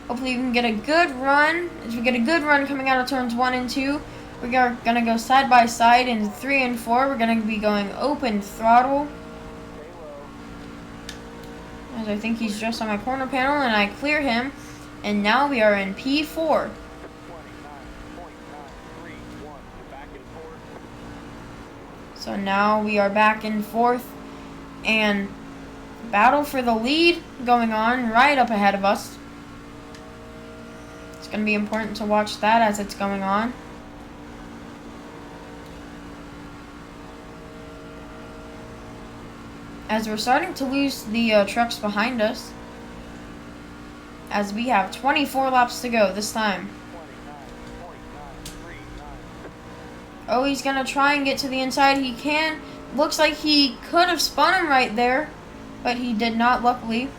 Hopefully we can get a good run. As we get a good run coming out of turns 1 and 2, we are going to go side by side in 3 and 4. We're going to be going open throttle. As I think he's just on my corner panel, and I clear him. And now we are in P4. So now we are back in 4th, and battle for the lead going on right up ahead of us. It's going to be important to watch that as it's going on. As we're starting to lose the trucks behind us, as we have 24 laps to go this time. Oh, he's going to try and get to the inside. He can. Looks like he could have spun him right there, but he did not, luckily.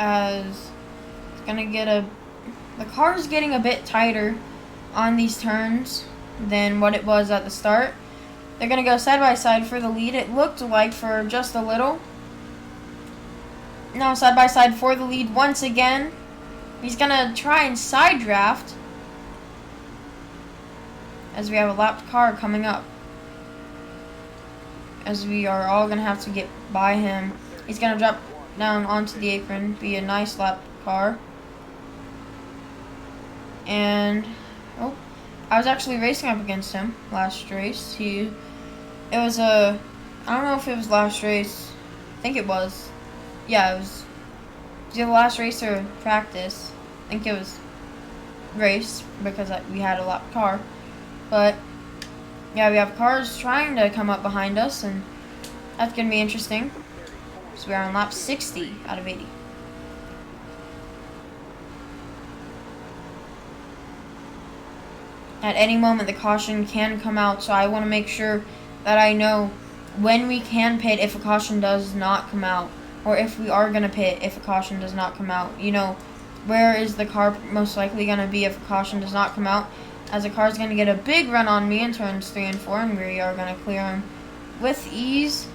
As it's gonna get the car is getting a bit tighter on these turns than what it was at the start. They're gonna go side by side for the lead. It looked like for just a little. Now side by side for the lead once again. He's gonna try and side draft as we have a lapped car coming up. As we are all gonna have to get by him. He's gonna drop down onto the apron, be a nice lap car. And oh, I was actually racing up against him last race. I don't know if it was last race. I think it was. Yeah, it was either the last race or practice. I think it was race because we had a lap car. But yeah, we have cars trying to come up behind us, and that's gonna be interesting. So we are on lap 60 out of 80. At any moment, the caution can come out, so I want to make sure that I know when we can pit if a caution does not come out, or if we are going to pit if a caution does not come out. You know, where is the car most likely going to be if a caution does not come out, as the car is going to get a big run on me in turns 3 and 4, and we are going to clear him with ease.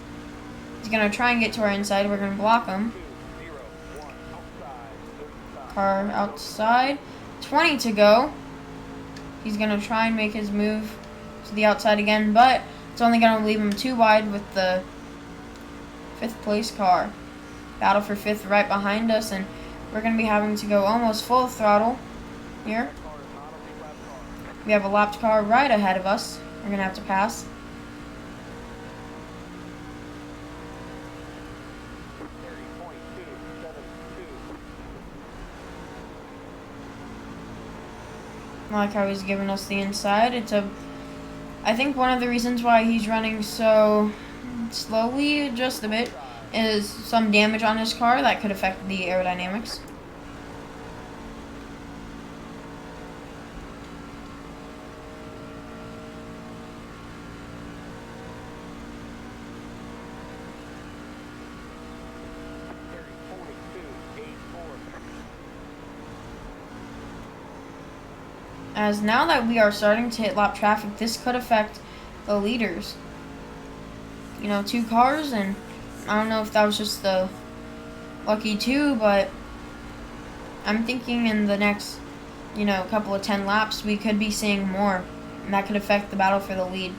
He's going to try and get to our inside. We're going to block him. Car outside. 20 to go. He's going to try and make his move to the outside again, but it's only going to leave him too wide with the 5th place car. Battle for 5th right behind us, and we're going to be having to go almost full throttle here. We have a lapped car right ahead of us. We're going to have to pass. I like how he's giving us the inside. I think one of the reasons why he's running so slowly, just a bit, is some damage on his car that could affect the aerodynamics. As now that we are starting to hit lap traffic, this could affect the leaders. You know, 2 cars, and I don't know if that was just the lucky 2, but I'm thinking in the next, you know, couple of 10 laps, we could be seeing more, and that could affect the battle for the lead.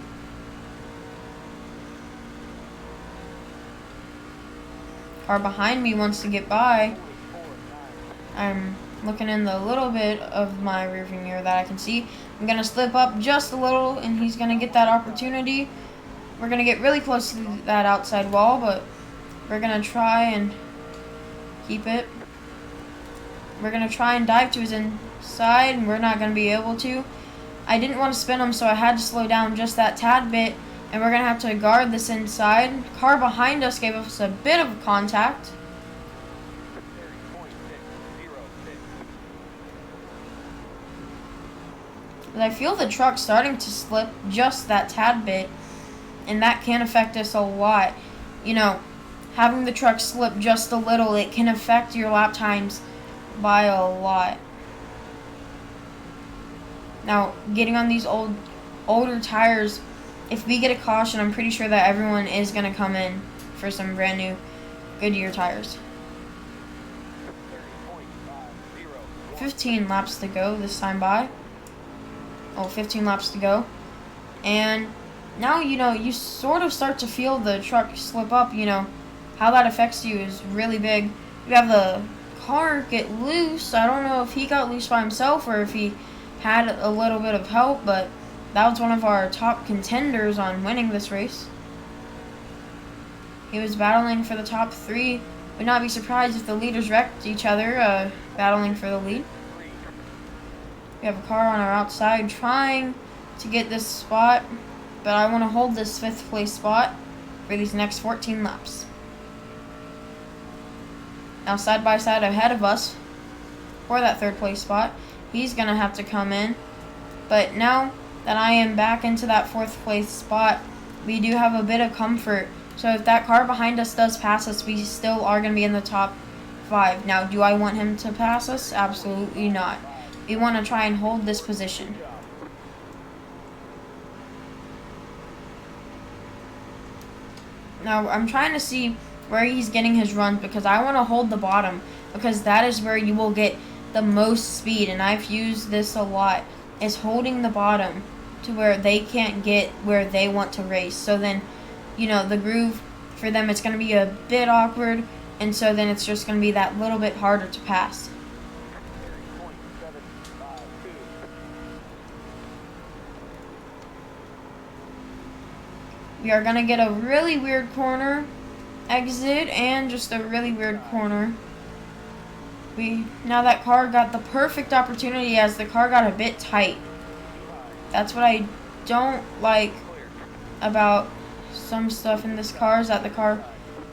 Car behind me wants to get by. I'm looking in the little bit of my rearview mirror that I can see. I'm going to slip up just a little, and he's going to get that opportunity. We're going to get really close to that outside wall, but we're going to try and keep it. We're going to try and dive to his inside, and we're not going to be able to. I didn't want to spin him, so I had to slow down just that tad bit, and we're going to have to guard this inside. Car behind us gave us a bit of contact. But I feel the truck starting to slip just that tad bit, and that can affect us a lot. You know, having the truck slip just a little, it can affect your lap times by a lot. Now, getting on these older tires, if we get a caution, I'm pretty sure that everyone is going to come in for some brand new Goodyear tires. 15 laps to go this time by. 15 laps to go. And now, you know, you sort of start to feel the truck slip up. You know, how that affects you is really big. You have the car get loose. I don't know if he got loose by himself or if he had a little bit of help, but that was one of our top contenders on winning this race. He was battling for the top 3. Would not be surprised if the leaders wrecked each other, battling for the lead. We have a car on our outside trying to get this spot, but I want to hold this 5th place spot for these next 14 laps. Now side by side ahead of us for that 3rd place spot, he's going to have to come in. But now that I am back into that 4th place spot, we do have a bit of comfort. So if that car behind us does pass us, we still are going to be in the top 5. Now, do I want him to pass us? Absolutely not. We want to try and hold this position. Now, I'm trying to see where he's getting his runs because I want to hold the bottom because that is where you will get the most speed, and I've used this a lot, is holding the bottom to where they can't get where they want to race. So then, you know, the groove for them, it's going to be a bit awkward, and so then it's just going to be that little bit harder to pass. We are going to get a really weird corner exit and just a really weird corner. Now that car got the perfect opportunity as the car got a bit tight. That's what I don't like about some stuff in this car, is that the car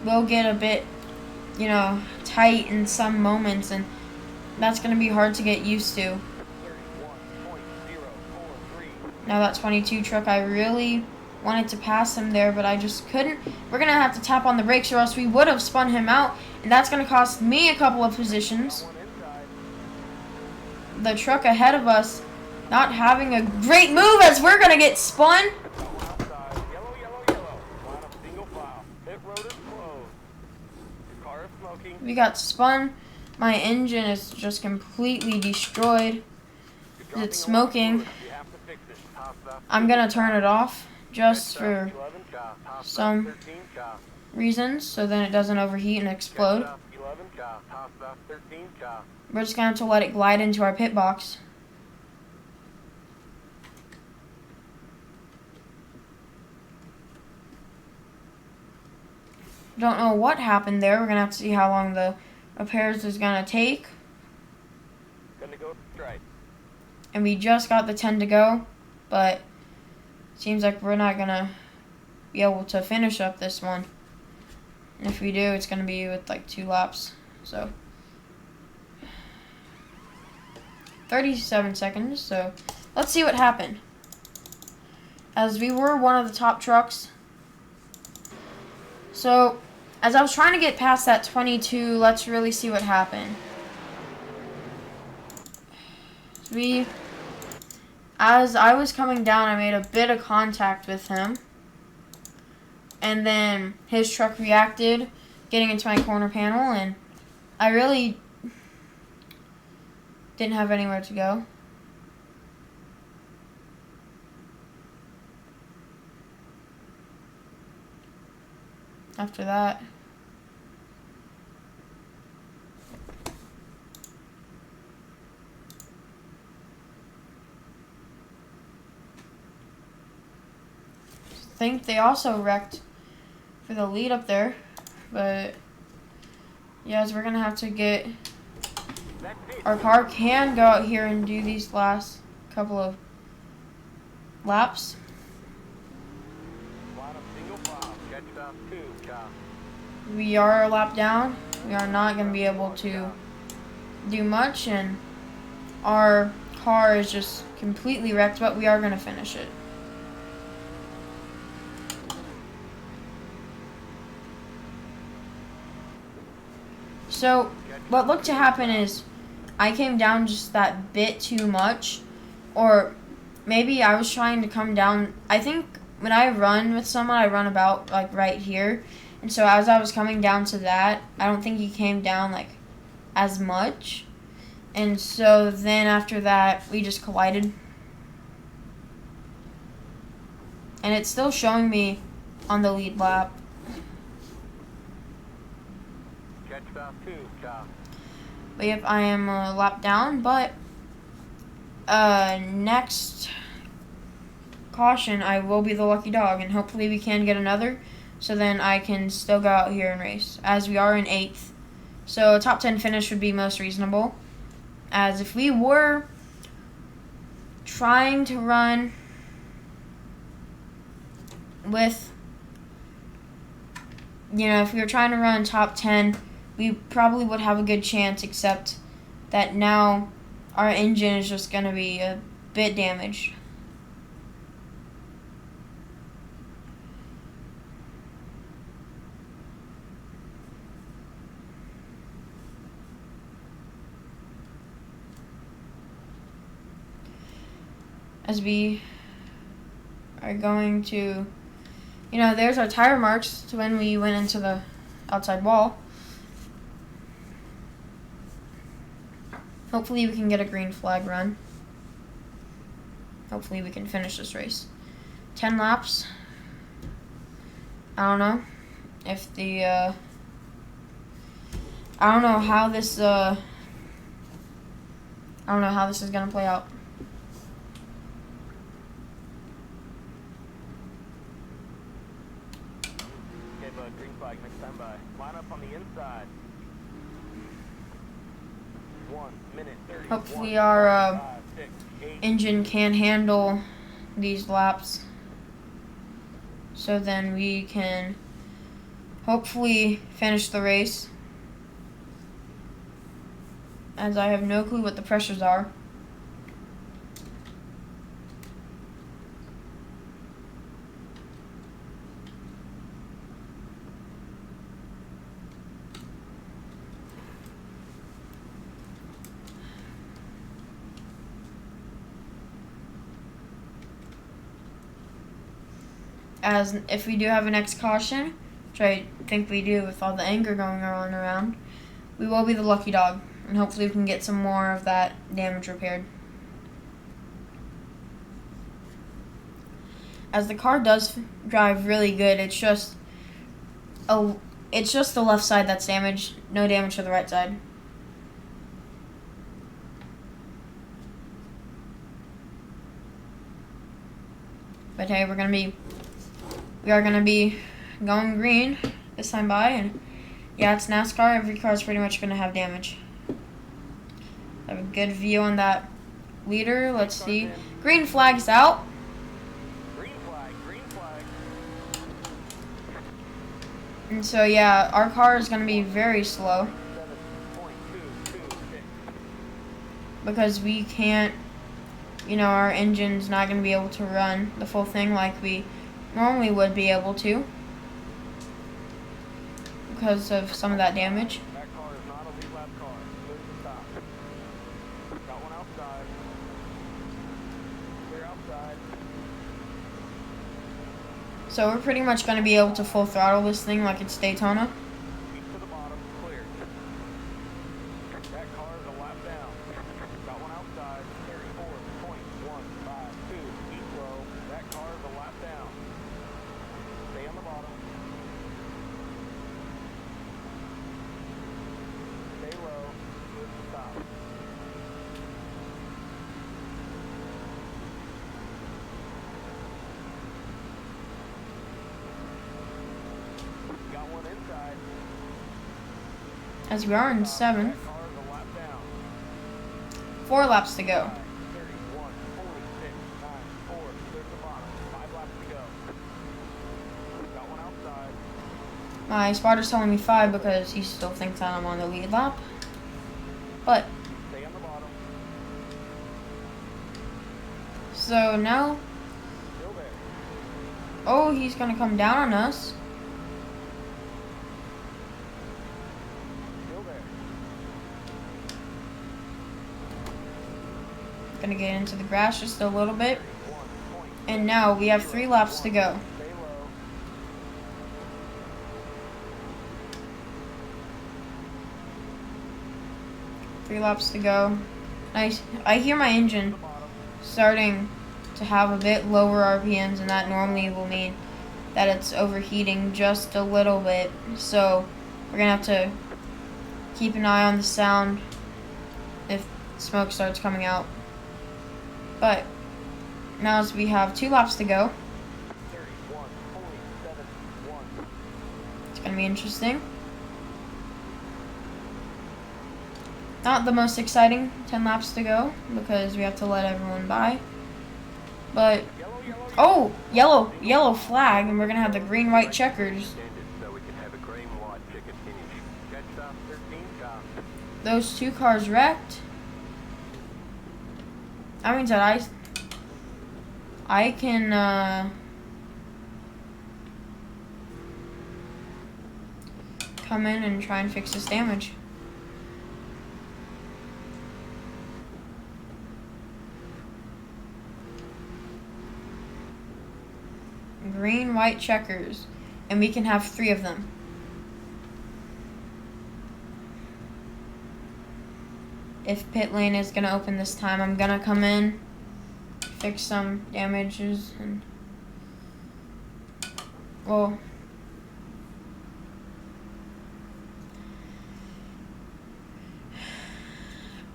will get a bit, you know, tight in some moments, and that's going to be hard to get used to. Now that 22 truck, I really wanted to pass him there, but I just couldn't. We're going to have to tap on the brakes or else we would have spun him out, and that's going to cost me a couple of positions. The truck ahead of us not having a great move as we're going to get spun. We got spun. My engine is just completely destroyed. It's smoking. I'm going to turn it off just for some reasons so then it doesn't overheat and explode. We're just going to have to let it glide into our pit box. Don't know what happened there. We're going to have to see how long the repairs is going to take. And we just got the 10 to go, but seems like we're not going to be able to finish up this one. And if we do, it's going to be with like 2 laps. So 37 seconds. So let's see what happened. As we were one of the top trucks. So as I was trying to get past that 22, let's really see what happened. We as I was coming down, I made a bit of contact with him. And then his truck reacted, getting into my corner panel, and I really didn't have anywhere to go. After that, I think they also wrecked for the lead up there, but yeah, so we're gonna have to get our car can go out here and do these last couple of laps. Line up single file. Catch about 2, copy. We are a lap down. We are not gonna be able to do much, and our car is just completely wrecked, but we are gonna finish it. So what looked to happen is I came down just that bit too much, or maybe I was trying to come down. I think when I run with someone, I run about like right here, and so as I was coming down to that, I don't think he came down like as much, and so then after that we just collided, and it's still showing me on the lead lap. Catch about 2, copy. But yep, I am a lap down, but next caution, I will be the lucky dog, and hopefully we can get another, so then I can still go out here and race, as we are in 8th. So a top 10 finish would be most reasonable, as if we were trying to run with, if we were trying to run top 10, we probably would have a good chance, except that now our engine is just going to be a bit damaged. As we are going to, there's our tire marks to when we went into the outside wall. Hopefully we can get a green flag run. Hopefully we can finish this race. 10 laps. I don't know if the I don't know how this is gonna play out. Okay, bud, green flag next time by. Line up on the inside. 1 minute 30. Hopefully our engine can handle these laps, so then we can hopefully finish the race, as I have no clue what the pressures are. As if we do have a next caution, which I think we do with all the anger going on around, we will be the lucky dog, and hopefully we can get some more of that damage repaired. As the car does drive really good, it's just the left side that's damaged, no damage to the right side. But hey, we are going to be going green this time by, and yeah, it's NASCAR. Every car is pretty much going to have damage. I have a good view on that leader. Let's see. Green flag's out. Green flag, green flag. And so yeah, our car is going to be very slow 7.226. because we can't, our engine's not going to be able to run the full thing like we normally would be able to because of some of that damage. That car is not a lead lap car. Move to stop. Got one outside. Clear Clear outside. So we're pretty much going to be able to full throttle this thing like it's Daytona. Keep to the bottom. Clear. That car is a lap down. Got one outside. 34.152. Keep low. That car is a lap down. Stay on the bottom. Stay low. Good to stop. Got one inside. As we are in 7th. That car is a lap down. 4 laps to go. 31, 46, 9, 4, clear to the bottom. 5 laps to go. Got one outside. My spotter's telling me 5 because he still thinks that I'm on the lead lap. But, Stay on the bottom. so now, Still there. oh, he's going to come down on us. Still there. Gonna get into the grass just a little bit. 1 point. And now we have 3 laps to go. Stay low. 3 laps to go. Nice. I hear my engine The bottom. starting to have a bit lower RPMs, and that normally will mean that it's overheating just a little bit. So we're gonna have to keep an eye on the sound if smoke starts coming out. But now as we have 2 laps to go, 31.71. it's gonna be interesting. Not the most exciting 10 laps to go because we have to let everyone by. But Yellow, yellow, oh, yellow flag, and we're gonna have the green white checkers. extended so we can have a green white ticket finish. Catch stop 13 car. Those 2 cars wrecked. That means that I can come in and try and fix this damage. Green, white checkers, and we can have 3 of them. If pit lane is gonna open this time, I'm gonna come in, fix some damages, and well,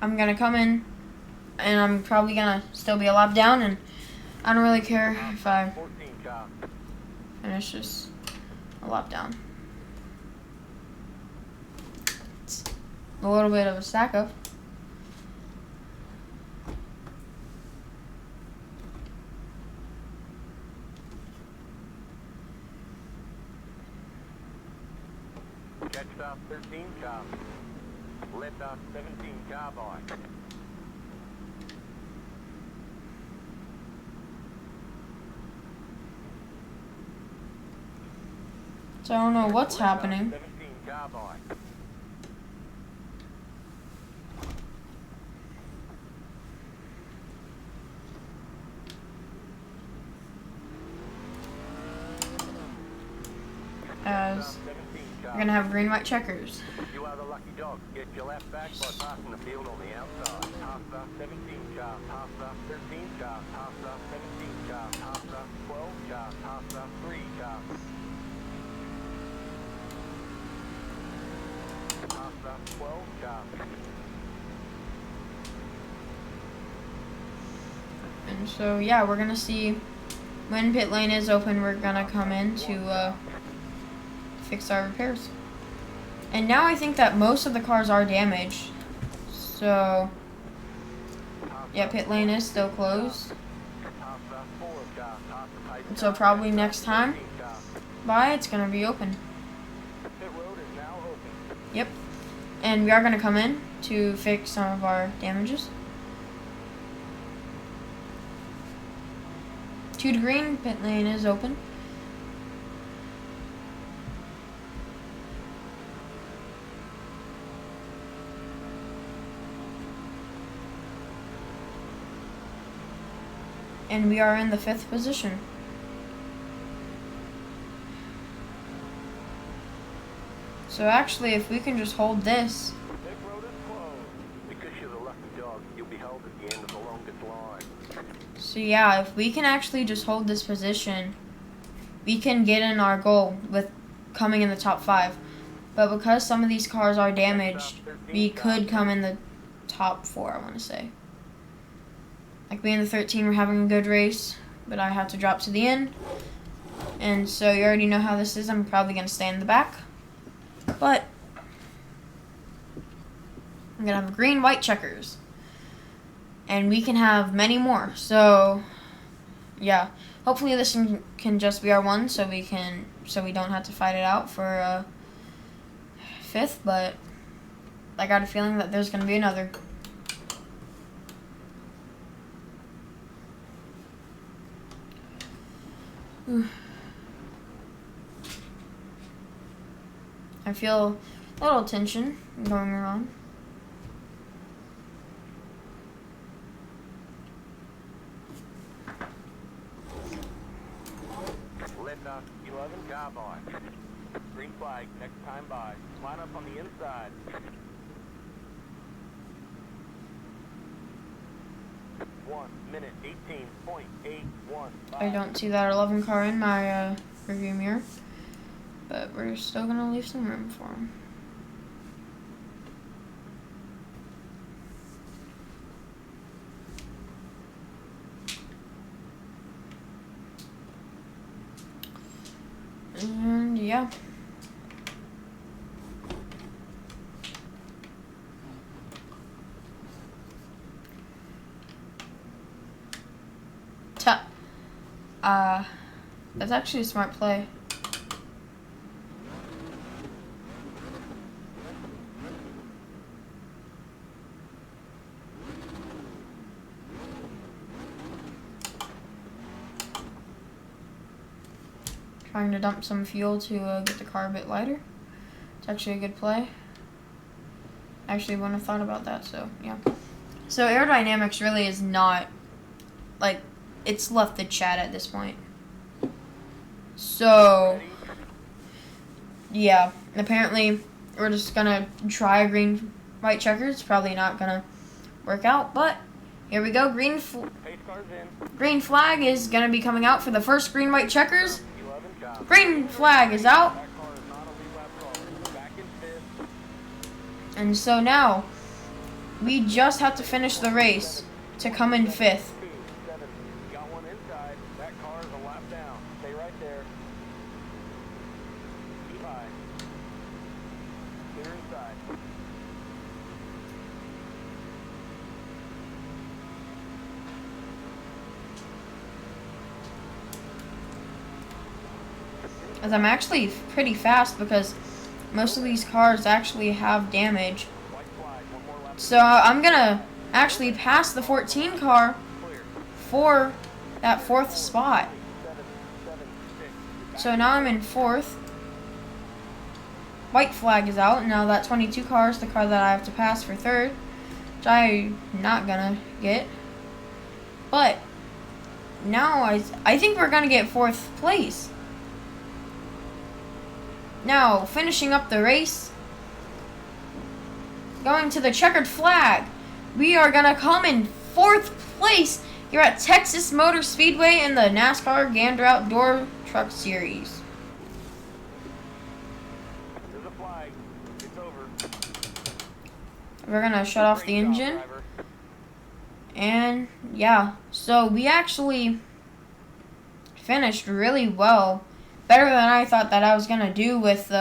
I'm gonna come in, and I'm probably gonna still be a lap down, and I don't really care if I 14 car. finish just a lap down. It's a little bit of a stack up. Catch stop 13 car. Left off 17 car by. So I don't know what's Left off happening. 17 car by. As 17 car. we're gonna have green white checkers. You are the lucky dog. Get your left back by passing the field on the outside. Pasta, 17 car. Pasta, 13 car. Pasta, 17 car. Pasta, 12 car. Pasta, 3 car. Pasta, 12 car. And so yeah, we're gonna see when pit lane is open. We're gonna come in to fix our repairs. And now I think that most of the cars are damaged. So yeah, pit lane is still closed. Pasta, 4 car. Pasta, And so probably next time 13 car. by it's gonna be open. Pit road is now open. Yep. And we are gonna come in to fix some of our damages. 2 to green, pit lane is open. And we are in the 5th position. So actually, if we can just hold this. Pit road is closed. Because you're the lucky dog, you'll be held at the end of the longest line. So yeah, if we can actually just hold this position, we can get in our goal with coming in the top 5. But because some of these cars are damaged, we could come in the top 4, I want to say. Like me and the 13 were having a good race, but I had to drop to the end. And so you already know how this is. I'm probably going to stay in the back. But I'm going to have green, white checkers. And we can have many more. So yeah, hopefully this can just be our one, so we don't have to fight it out for 5th, but I got a feeling that there's going to be another. I feel a little tension going around. Linda, 11 car by. Green flag, next time by. Line up on the inside. 1 minute 18.81. I don't see that 11 car in my review mirror, but we're still going to leave some room for him. And yeah. That's actually a smart play. Trying to dump some fuel to get the car a bit lighter. It's actually a good play. I actually wouldn't have thought about that, so yeah. So aerodynamics really is not, like, it's left to Chad at this point. So, yeah, apparently we're just gonna try a green, white checkers. It's probably not gonna work out, but here we go. Green flag is gonna be coming out for the first green, white checkers. Green flag is out. And so now, we just have to finish the race to come in 5th. Got one inside. That car is a lap down. Stay right there. Keep high. Clear inside. As I'm actually pretty fast because most of these cars actually have damage. White flag. One more lap. So I'm gonna actually pass the 14 car Clear. for that 4th spot. 7, 6. So now I'm in 4th. White flag is out. Now that 22 car is the car that I have to pass for 3rd, which I'm not gonna get. But now I think we're gonna get 4th place. Now finishing up the race, going to the checkered flag, we are gonna come in 4th place here at Texas Motor Speedway in the NASCAR Gander Outdoor Truck Series. There's a flag. It's over. We're gonna shut off the Great job, engine, driver. and yeah, so we actually finished really well, better than I thought that I was gonna do with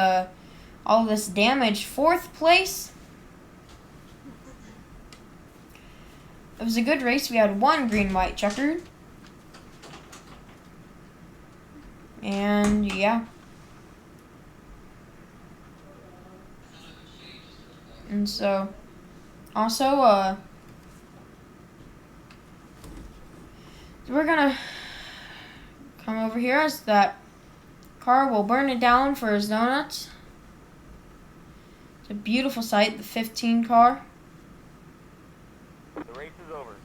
all this damage. 4th place. It was a good race. We had 1 green, white checkered. And yeah. And so also we're gonna come over here as that car will burn it down for his donuts. It's a beautiful sight, the 15 car. The race is over.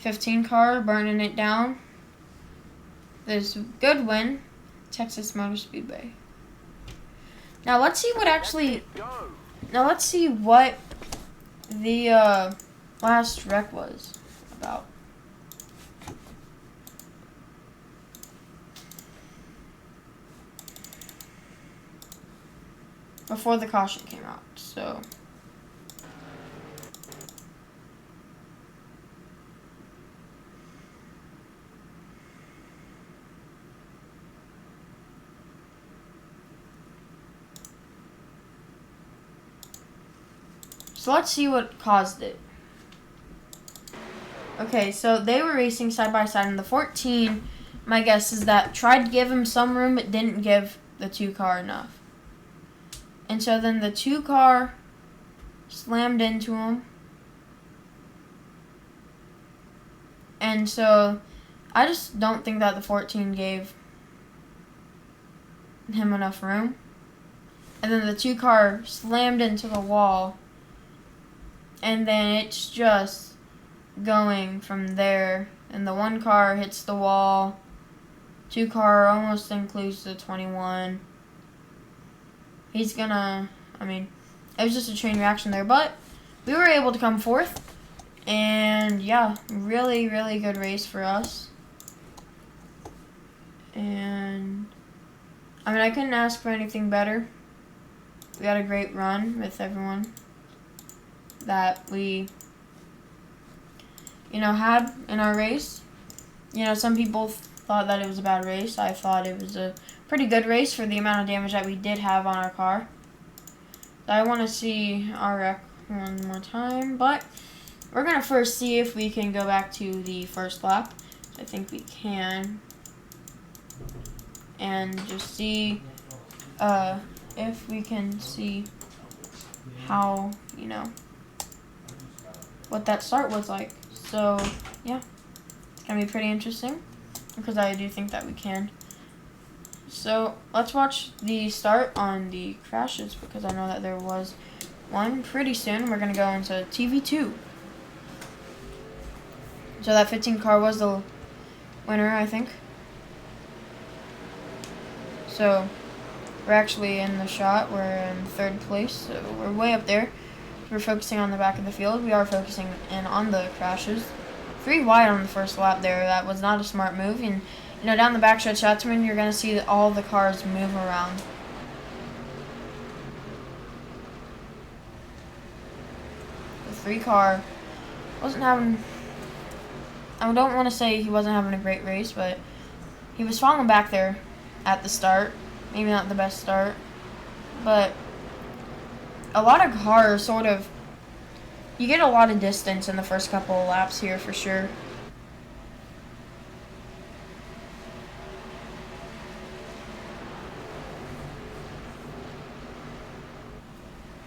15 car burning it down. This good win, Texas Motor Speedway. Now let's see what actually. Go. Now let's see what the last wreck was about. Before the caution came out, so. So let's see what caused it. Okay, so they were racing side by side, and the 14, my guess is that tried to give him some room, but didn't give the 2 car enough. And so then the 2 car slammed into him. And so I just don't think that the 14 gave him enough room. And then the 2 car slammed into the wall. And then it's just going from there. And the 1 car hits the wall. 2 car almost includes the 21. He's gonna, it was just a chain reaction there. But we were able to come 4th. And yeah, really, really good race for us. And, I couldn't ask for anything better. We had a great run with everyone that we, had in our race. Some people thought that it was a bad race. I thought it was a pretty good race for the amount of damage that we did have on our car. I want to see our wreck one more time, but we're going to first see if we can go back to the first lap. I think we can. And just see if we can see how, what that start was like. So, yeah, it's going to be pretty interesting because I do think that we can. So, let's watch the start on the crashes because I know that there was one. Pretty soon, we're going to go into TV2. So, that 15 car was the winner, I think. So, we're actually in the shot. We're in 3rd place, so we're way up there. We're focusing on the back of the field. We are focusing in on the crashes. 3 wide on the first lap there. That was not a smart move. And, down the backstretch, that's when you're going to see that all the cars move around. The 3 car wasn't having... I don't want to say he wasn't having a great race, but he was falling back there at the start. Maybe not the best start, but a lot of cars sort of, you get a lot of distance in the first couple of laps here for sure.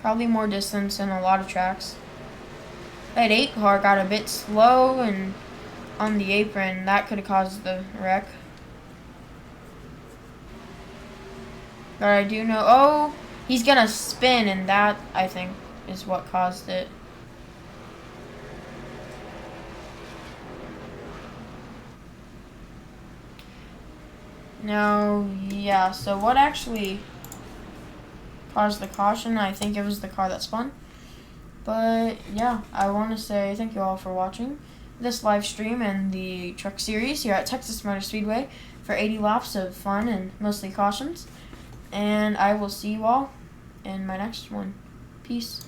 Probably more distance in a lot of tracks. That 8 car got a bit slow and on the apron. That could have caused the wreck. But I do know, oh, he's going to spin, and that, I think, is what caused it. Now, yeah, so what actually caused the caution? I think it was the car that spun. But, yeah, I want to say thank you all for watching this live stream and the truck series here at Texas Motor Speedway for 80 laps of fun and mostly cautions. And I will see you all in my next one. Peace.